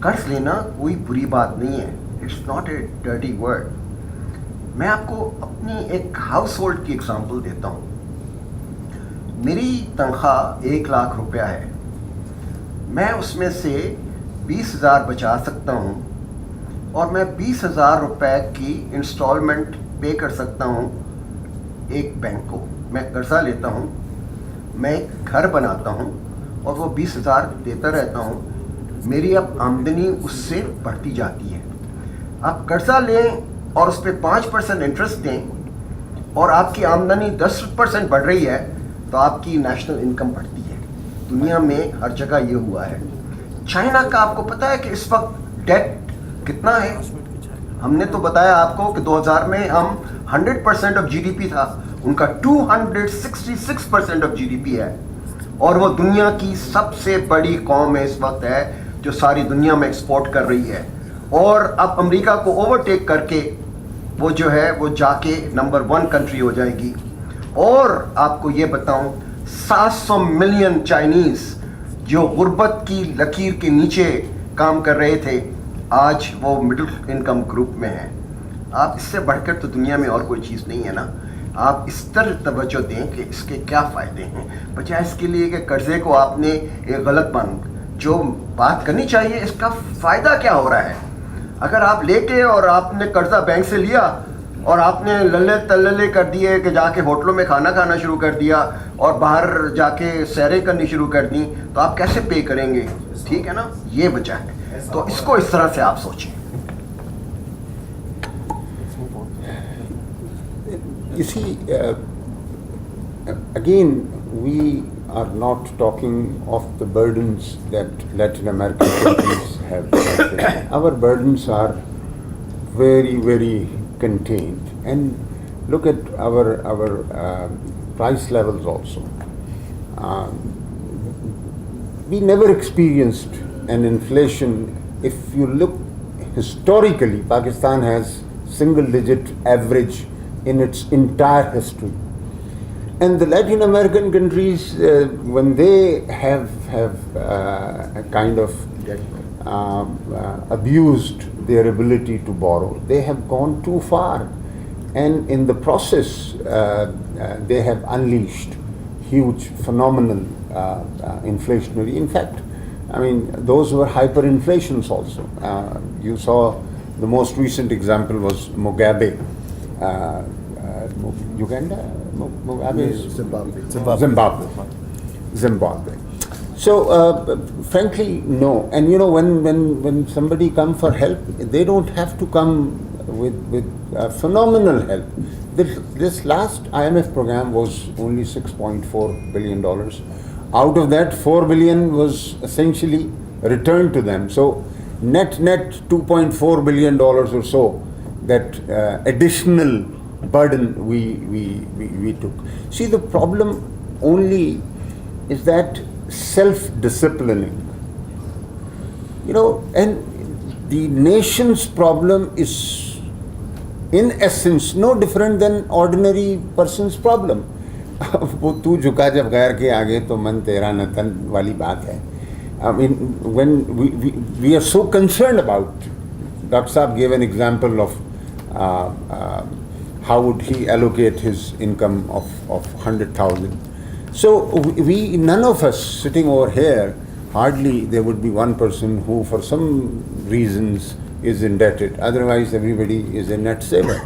कर्ज लेना कोई बुरी बात नहीं है, it's not a dirty word. मैं आपको अपनी एक हाउस होल्ड की एग्जांपल देता हूँ. मेरी तनख्वाह 1 लाख रुपया है, मैं उसमें से 20,000 बचा सकता हूँ और मैं 20,000 रुपये की इंस्टॉलमेंट पे कर सकता हूँ एक बैंक को. मैं कर्जा लेता हूँ, मैं एक घर बनाता हूँ और वो 20,000 देता रहता हूँ. मेरी अब आमदनी उससे बढ़ती जाती है. आप कर्जा लें और उस पर 5% इंटरेस्ट दें और आपकी आमदनी 10% बढ़ रही है, तो आपकी नेशनल इनकम बढ़ती है. दुनिया में हर जगह ये हुआ है. चाइना का आपको पता है कि इस वक्त डेट कितना है? हमने तो बताया आपको कि 2000 में हम 100% ऑफ जीडीपी था, उनका 266% ऑफ जीडीपी है, और वो दुनिया की सबसे बड़ी कौम है इस वक्त है, जो सारी दुनिया में एक्सपोर्ट कर रही है. और अब अमेरिका को ओवरटेक करके वो जो है वो जाके नंबर 1 कंट्री हो जाएगी. और आपको ये बताऊं, 700 मिलियन चाइनीज़ जो गुर्बत की लकीर के नीचे काम कर रहे थे, आज वो मिडिल इनकम ग्रुप में है. आप इससे बढ़कर तो दुनिया में और कोई चीज़ नहीं है ना. आप इस तरह तवज्जो दें कि इसके क्या फ़ायदे हैं, बजाय इसके लिए कि कर्ज़े को आपने एक गलत मान. जो बात करनी चाहिए, इसका फ़ायदा क्या हो रहा है. अगर आप लेके और आपने कर्ज़ा बैंक से लिया और आपने लल्ले तल्ले कर दिए कि जाके होटलों में खाना खाना शुरू कर दिया और बाहर जाके सैरें करनी शुरू कर दी, तो आप कैसे पे करेंगे? ठीक है ना, ये वजह है. तो इसको इस तरह से आप सोचें. You see, again, we are not talking of the burdens that Latin American countries have. Our burdens are very, very contained. And look at our price levels also. We never experienced an inflation. If you look historically, Pakistan has single-digit average in its entire history. And the Latin American countries, when they have kind of abused their ability to borrow, they have gone too far. And in the process, they have unleashed huge, phenomenal inflationary. In fact, I mean, those were hyperinflations also. You saw the most recent example was Mugabe. Uganda? Mugabe is Zimbabwe. So, frankly, no. And you know, when somebody come for help, they don't have to come with phenomenal help. This last IMF program was only $6.4 billion. Out of that, $4 billion was essentially returned to them. So, net $2.4 billion or so, that additional burden we took. See, the problem only is that self-disciplining. You know, and the nation's problem is, in essence, no different than ordinary person's problem. वो तू झुका जब गैर के आगे तो मन तेरा न तन वाली बात है. I mean, when we are so concerned about, Dr. Saab gave an example of how would he allocate his income of 100,000. So we, none of us sitting over here, hardly there would be one person who for some reasons is indebted. Otherwise, everybody is a net saver.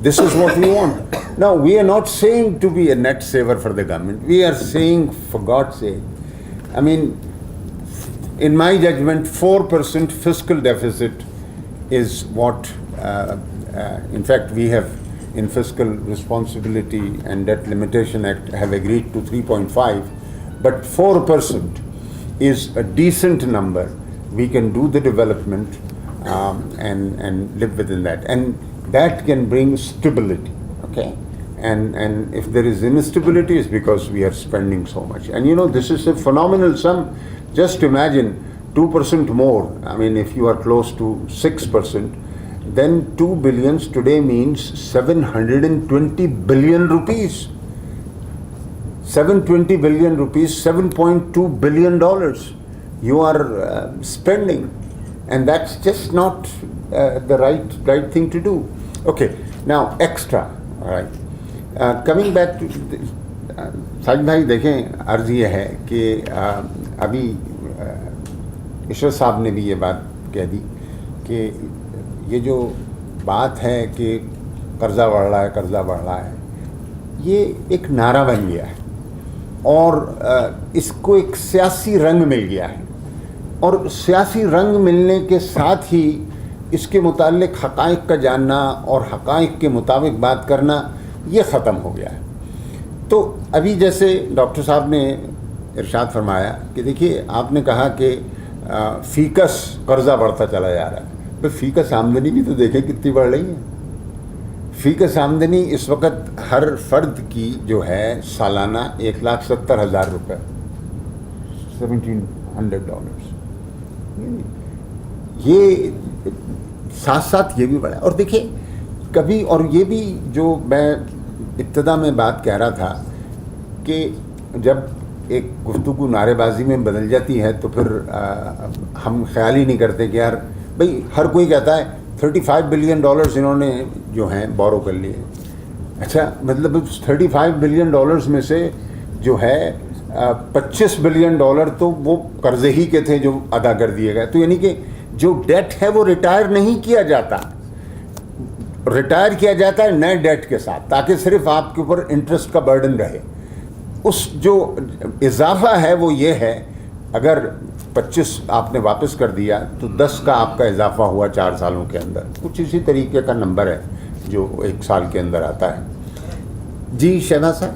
This is what we want. Now, we are not saying to be a net saver for the government. We are saying, for God's sake, I mean, in my judgment, 4% fiscal deficit is what, in fact, we have in Fiscal Responsibility and Debt Limitation Act have agreed to 3.5, but 4% is a decent number. We can do the development and live within that. And that can bring stability, okay? And if there is instability, it's because we are spending so much. And you know, this is a phenomenal sum. Just imagine 2% more. I mean, if you are close to 6%, then 2 billions today means 720 billion rupees. 720 billion rupees, $7.2 billion you are spending. And that's just not the right thing to do. Okay, now extra, all right. Coming back to Sajid भाई देखें, अर्ज़ ये है कि अभी इशरत साहब ने भी ये बात कह दी कि ये जो बात है कि कर्ज़ा बढ़ रहा है, ये एक नारा बन गया है और इसको एक सियासी रंग मिल गया है, और सियासी रंग मिलने के साथ ही इसके मुताल्लिक हक़ाइक़ का जानना और हक़ाइक़ के मुताबिक बात करना ये ख़त्म हो गया है। तो अभी जैसे डॉक्टर साहब ने इरशाद फरमाया कि देखिए, आपने कहा कि फ़ीकस कर्ज़ा बढ़ता चला जा रहा है, तो फ़ीकस आमदनी भी तो देखें कितनी बढ़ रही है। फ़ीकस आमदनी इस वक्त हर फ़र्द की जो है सालाना 1,70,000 रुपये, $1,700। ये साथ साथ ये भी बढ़ा। और देखिए कभी, और ये भी जो मैं इब्तिदा में बात कह रहा था कि जब एक गुफ्तगू नारेबाजी में बदल जाती है तो फिर हम ख्याल ही नहीं करते कि यार भाई, हर कोई कहता है $35 बिलियन इन्होंने जो हैं बोरो कर लिए। अच्छा, मतलब $35 बिलियन में से जो है $25 बिलियन तो वो कर्जे ही के थे जो अदा कर दिए गए। तो यानी कि जो डेट है वो रिटायर नहीं किया जाता, रिटायर किया जाता है नए डेट के साथ, ताकि सिर्फ आपके ऊपर इंटरेस्ट का बर्डन रहे। उस जो इजाफा है वो ये है, अगर 25 आपने वापस कर दिया तो 10 का आपका इजाफा हुआ 4 सालों के अंदर। कुछ इसी तरीके का नंबर है जो 1 साल के अंदर आता है। जी शहनाज साहब,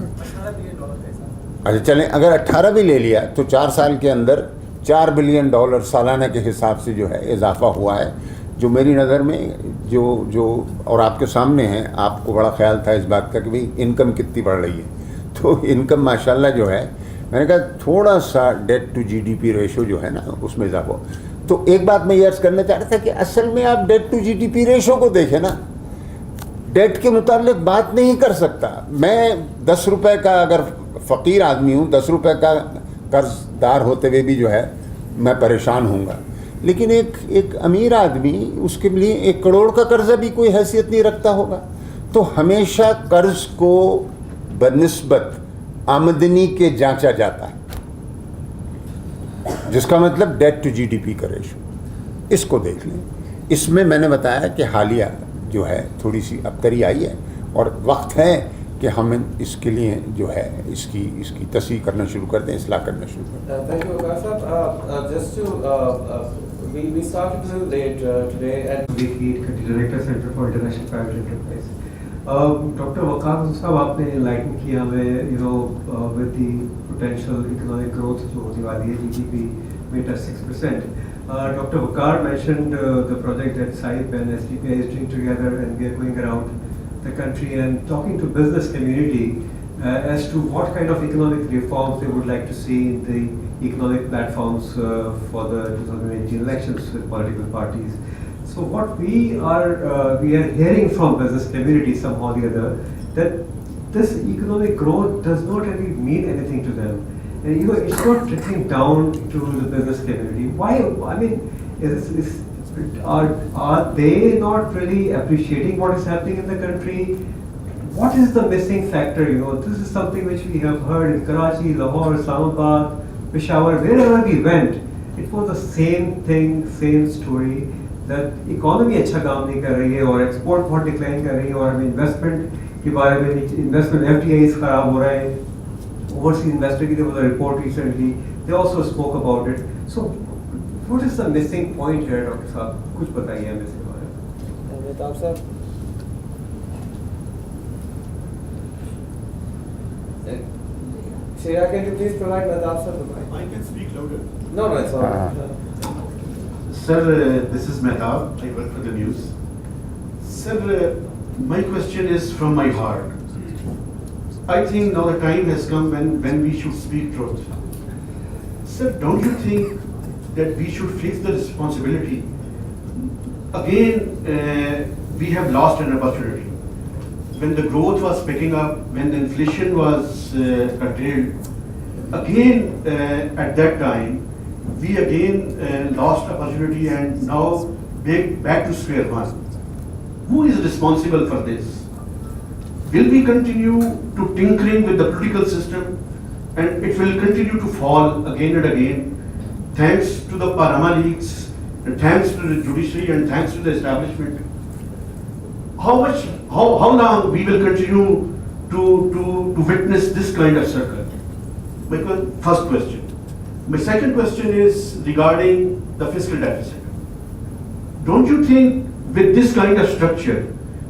अच्छा चलें, अगर 18 भी ले लिया तो 4 साल के अंदर $4 बिलियन सालाना के हिसाब से जो है इजाफा हुआ है, जो मेरी नज़र में जो और आपके सामने है। आपको बड़ा ख्याल था इस बात का कि भाई इनकम कितनी बढ़ रही है, तो इनकम माशाल्लाह जो है, मैंने कहा थोड़ा सा डेट टू जीडीपी रेशो जो है ना उसमें इजाफा। तो एक बात मैं ये अर्ज़ करना चाह रहा था कि असल में आप डेट टू जीडीपी रेशो को देखें ना, डेट के मुताल्लिक बात नहीं कर सकता। मैं 10 रुपये का अगर फ़कीर आदमी हूँ, 10 रुपये का कर्जदार होते हुए भी जो है मैं परेशान हूँगा, लेकिन एक अमीर आदमी, उसके लिए 1 करोड़ का कर्जा भी कोई हैसियत नहीं रखता होगा। तो हमेशा कर्ज को बनिस्बत आमदनी के जांचा जाता है, जिसका मतलब डेट टू जीडीपी का रेशो। इसको देख लें। इसमें मैंने बताया कि हालिया जो है थोड़ी सी अबतरी आई है और वक्त है कि हम इसके लिए जो है इसकी तस्हीह करना शुरू कर दें, इस्लाह करना शुरू कर दें। Thank you, Vikar sahab. Just to we started a little late today at Director Center for International Private Enterprise. Dr. Vikar sahab, आपने enlighten किया हमें with the potential economic growth जो होने वाली है, GDP में touch 6%. Dr. Vikar mentioned the project that SAIP and SDPI is doing together, and we are going around the country and talking to business community as to what kind of economic reforms they would like to see in the economic platforms for the 2018 elections with political parties. So what we are hearing from business community somehow or the other, that this economic growth does not really mean anything to them. And it's not trickling down to the business community. Why? I mean, are they not really appreciating what is happening in the country? What is the missing factor? This is something which we have heard in Karachi, Lahore, Islamabad, Peshawar, wherever we went. It was the same thing, same story. that economy अच्छा काम नहीं कर रही है और export बहुत decline कर रही है और हमें इन्वेस्टमेंट के बारे में इन्वेस्टमेंट FDIs खराब हो रहा है ओवरसीज इन्वेस्टर की there was a report recently they also spoke about it so what is the missing point here doctor साहब कुछ बताइए हमें इसके बारे में मेहताब साहब Shreya, can you please provide Mehtab sir the mic? I can speak louder. No, it's all right. Sir, this is Mehtab. I work for the news. Sir, my question is from my heart. I think now the time has come when we should speak truth. Sir, don't you think that we should face the responsibility? Again, we have lost an opportunity. When the growth was picking up, when the inflation was curtailed, again at that time, we again lost opportunity and now back to square one. Who is responsible for this? Will we continue to tinkering with the political system and it will continue to fall again and again thanks to the Parama leaks, and thanks to the judiciary and thanks to the establishment? How long we will continue to witness this kind of circle? My first question. My second question is regarding the fiscal deficit. Don't you think with this kind of structure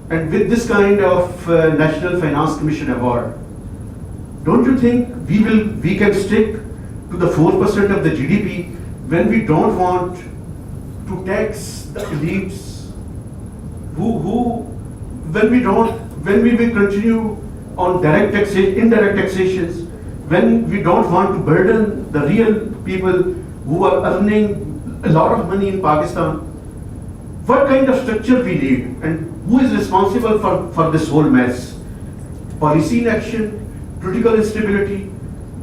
and with this kind of National Finance Commission award, don't you think we can stick to the 4% of the GDP when we don't want to tax the elites when we will continue on direct taxation, indirect taxations, when we don't want to burden the real people who are earning a lot of money in Pakistan? What kind of structure we need and who is responsible for this whole mess? Policy inaction, political instability?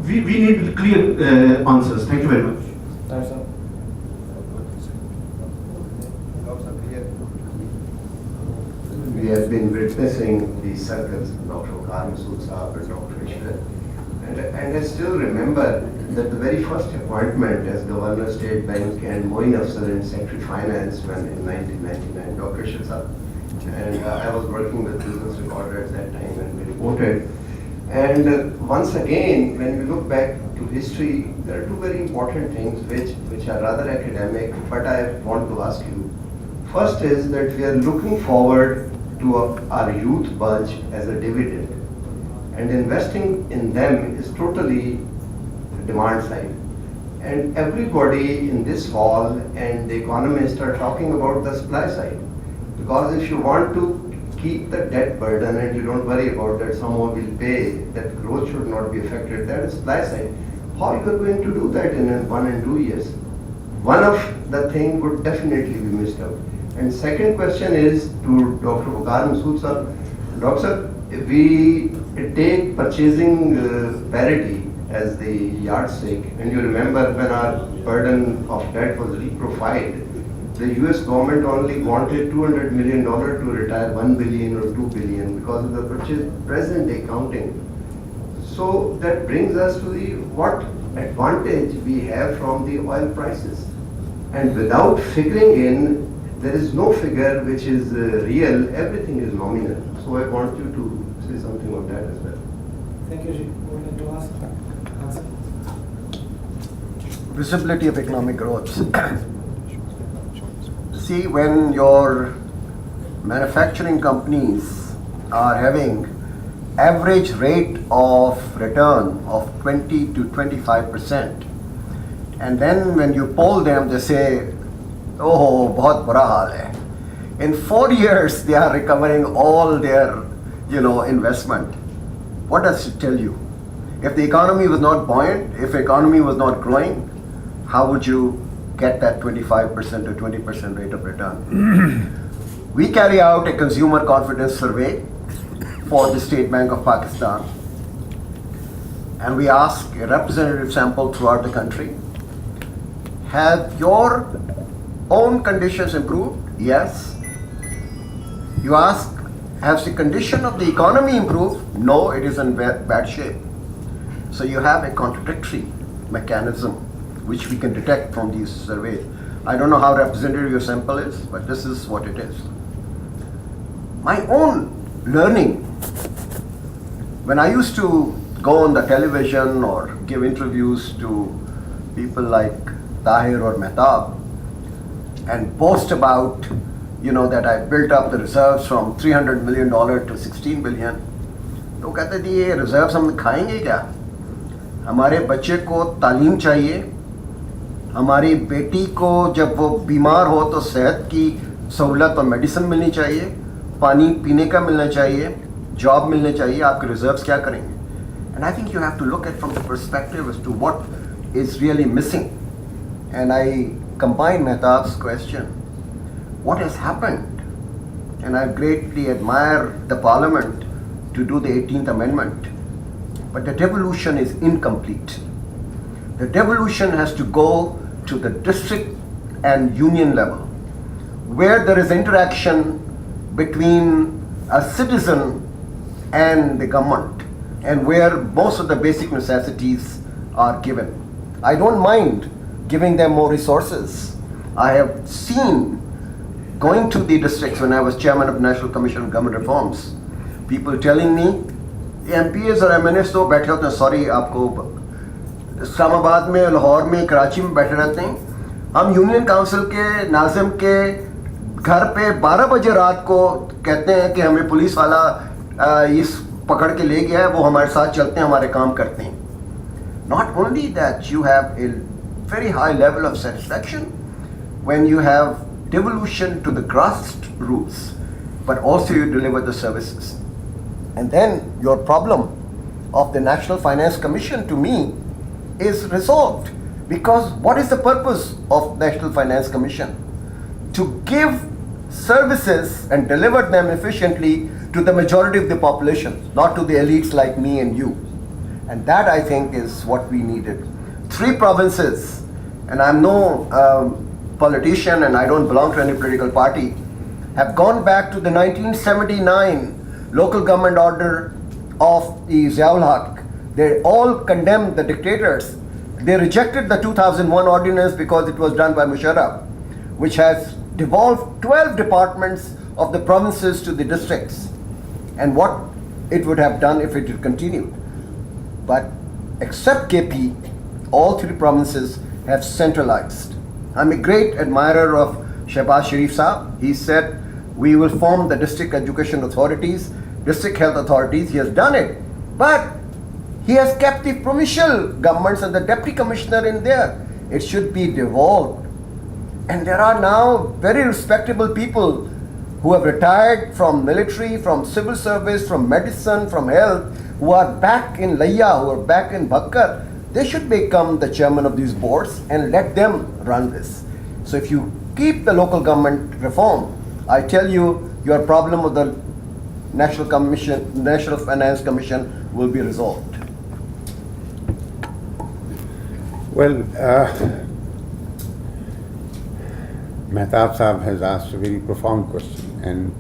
We need clear answers. Thank you very much. Thanks, sir. We have been witnessing these circles, Dr. Vikar Singh and Dr. Ishwar. And I still remember that the very first appointment as Governor State Bank and Moin Afsar in Secretary Finance when in 1999, Dr. Ishwar. And I was working with Business Recorder at that time when we reported. And once again, when we look back to history, there are two very important things which are rather academic, but I want to ask you. First is that we are looking forward to our youth bunch as a dividend. And investing in them is totally demand side. And everybody in this hall and the economists are talking about the supply side. Because if you want to keep the debt burden and you don't worry about that someone will pay, that growth should not be affected, that is supply side. How you are going to do that in 1 and 2 years? One of the thing would definitely be missed out. And second question is to Dr. Vikar Singh sir. Doctor, we take purchasing parity as the yardstick, and you remember when our burden of debt was reprofiled, the US government only wanted $200 million to retire 1 billion or 2 billion because of the present day counting. So that brings us to the what advantage we have from the oil prices. And without figuring in, there is no figure which is real, everything is nominal. So I want you to say something on that as well. Thank you, Ji. Would you like to answer? Visibility of economic growth. See, when your manufacturing companies are having average rate of return of 20 to 25%, and then when you poll them, they say, oh, bahut bura haal hai. In 4 years, they are recovering all their, investment. What does it tell you? If the economy was not buoyant, if the economy was not growing, how would you get that 25% or 20% rate of return? We carry out a consumer confidence survey for the State Bank of Pakistan, and we ask a representative sample throughout the country. Have your own conditions improved? Yes. You ask, has the condition of the economy improved? No, it is in bad shape. So you have a contradictory mechanism which we can detect from these surveys. I don't know how representative your sample is, but this is what it is. My own learning, when I used to go on the television or give interviews to people like Tahir or Mehtab and boast about, that I built up the reserves from $300 million to 16 billion, तो कहते थे ये reserves हम खाएंगे क्या? हमारे बच्चे को तालीम चाहिए, हमारी बेटी को जब वो बीमार हो तो सेहत की सहूलत और मेडिसिन मिलनी चाहिए, पानी पीने का मिलना चाहिए, जॉब मिलने चाहिए, आपके रिजर्व्स क्या करेंगे? And I think you have to look at from the perspective as to what is really missing. And I combine Mehtab's question. What has happened? And I greatly admire the Parliament to do the 18th Amendment. But the devolution is incomplete. The devolution has to go to the district and union level, where there is interaction between a citizen and the government, and where most of the basic necessities are given. I don't mind giving them more resources. I have seen, going to the districts when I was chairman of National Commission on Government Reforms, people telling me, MPs और MNS तो बैठे होते हैं, sorry आपको इस्लामाबाद में, लाहौर में, कराची में बैठे रहते हैं, हम यूनियन काउंसिल के नाजिम के घर पे 12 बजे रात को कहते हैं कि हमें पुलिस वाला इस पकड़ के ले गया है, वो हमारे साथ चलते हैं, हमारे काम करते हैं. Not only that, you have a very high level of satisfaction when you have devolution to the grassroots, but also you deliver the services. And then your problem of the National Finance Commission, to me, is resolved. Because what is the purpose of National Finance Commission? To give services and deliver them efficiently to the majority of the population, not to the elites like me and you. And that, I think, is what we needed. 3 provinces, and I'm no politician and I don't belong to any political party, have gone back to the 1979 local government order of the Ziaul Haq. They all condemned the dictators. They rejected the 2001 ordinance because it was done by Musharraf, which has devolved 12 departments of the provinces to the districts, and what it would have done if it had continued. But except KP, all 3 provinces have centralized. I'm a great admirer of Shehbaz Sharif Saab. He said, we will form the district education authorities, district health authorities. He has done it. But he has kept the provincial governments and the deputy commissioner in there. It should be devolved. And there are now very respectable people who have retired from military, from civil service, from medicine, from health, who are back in Layya, who are back in Bhakkar. They should become the chairman of these boards and let them run this. So if you keep the local government reform, I tell you, your problem with the National Finance Commission will be resolved. Well, Mehtab Saab has asked a very profound question, and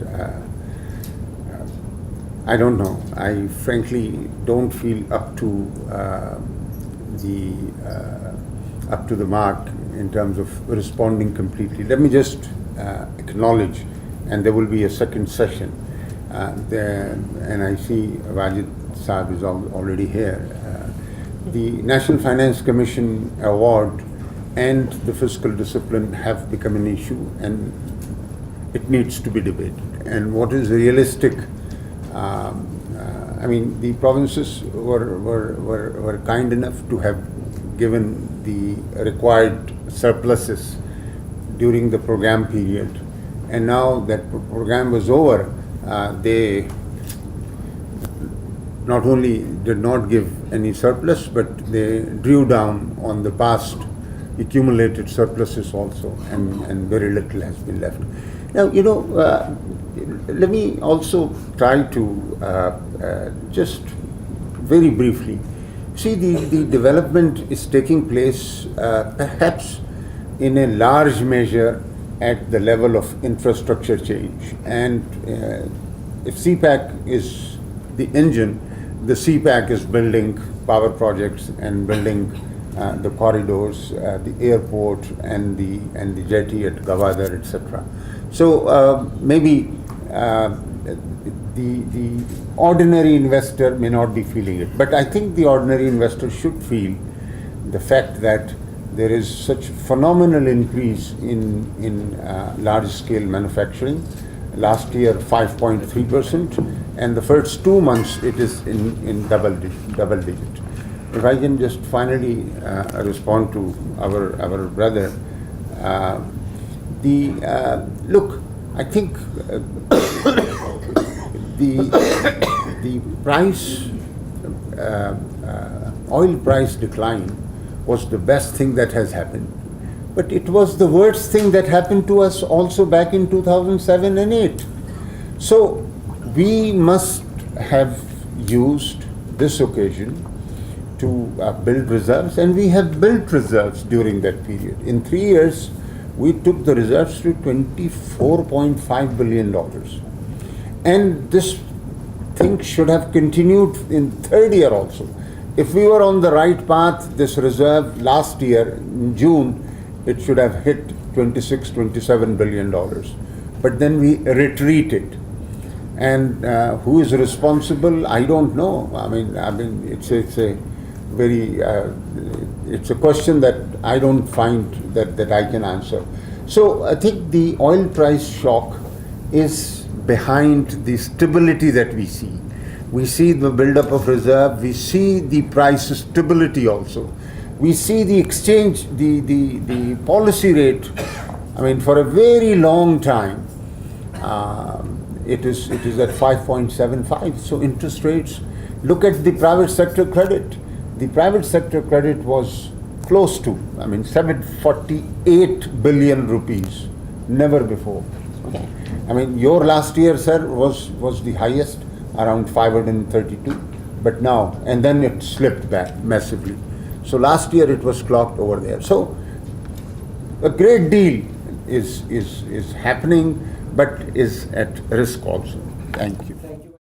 I don't know. I frankly don't feel up to the mark in terms of responding completely. Let me just acknowledge, and there will be a second session. And I see Wajid Saab is already here. The National Finance Commission award and the fiscal discipline have become an issue, and it needs to be debated. And what is realistic? I mean, the provinces were kind enough to have given the required surpluses during the program period, and now that program was over, they not only did not give any surplus, but they drew down on the past accumulated surpluses also, and very little has been left. Now, let me also try to just very briefly see the development is taking place perhaps in a large measure at the level of infrastructure change. And if CPAC is the engine, the CPAC is building power projects and building the corridors, the airport, and the jetty at Gwadar, etc. So maybe the ordinary investor may not be feeling it, but I think the ordinary investor should feel the fact that there is such phenomenal increase in large-scale manufacturing. Last year, 5.3%, and the first 2 months it is in double digit. If I can just finally respond to our brother, look, I think the price, oil price decline was the best thing that has happened. But it was the worst thing that happened to us also back in 2007 and 8. So we must have used this occasion to build reserves, and we have built reserves during that period. In 3 years, we took the reserves to $24.5 billion. And this thing should have continued in third year also. If we were on the right path, this reserve last year in June, it should have hit $27 billion. But then we retreated. And who is responsible? I don't know. I mean, it's a very, it's a question that I don't find that I can answer. So I think the oil price shock is behind the stability that we see. We see the buildup of reserve. We see the price stability also. We see the exchange, the policy rate. I mean, for a very long time, it is at 5.75. So interest rates. Look at the private sector credit. The private sector credit was close to, 748 billion rupees. Never before. Okay. I mean, your last year, sir, was the highest, around 532. But now, and then it slipped back massively. So last year it was clocked over there. So a great deal is happening, but is at risk also. Thank you.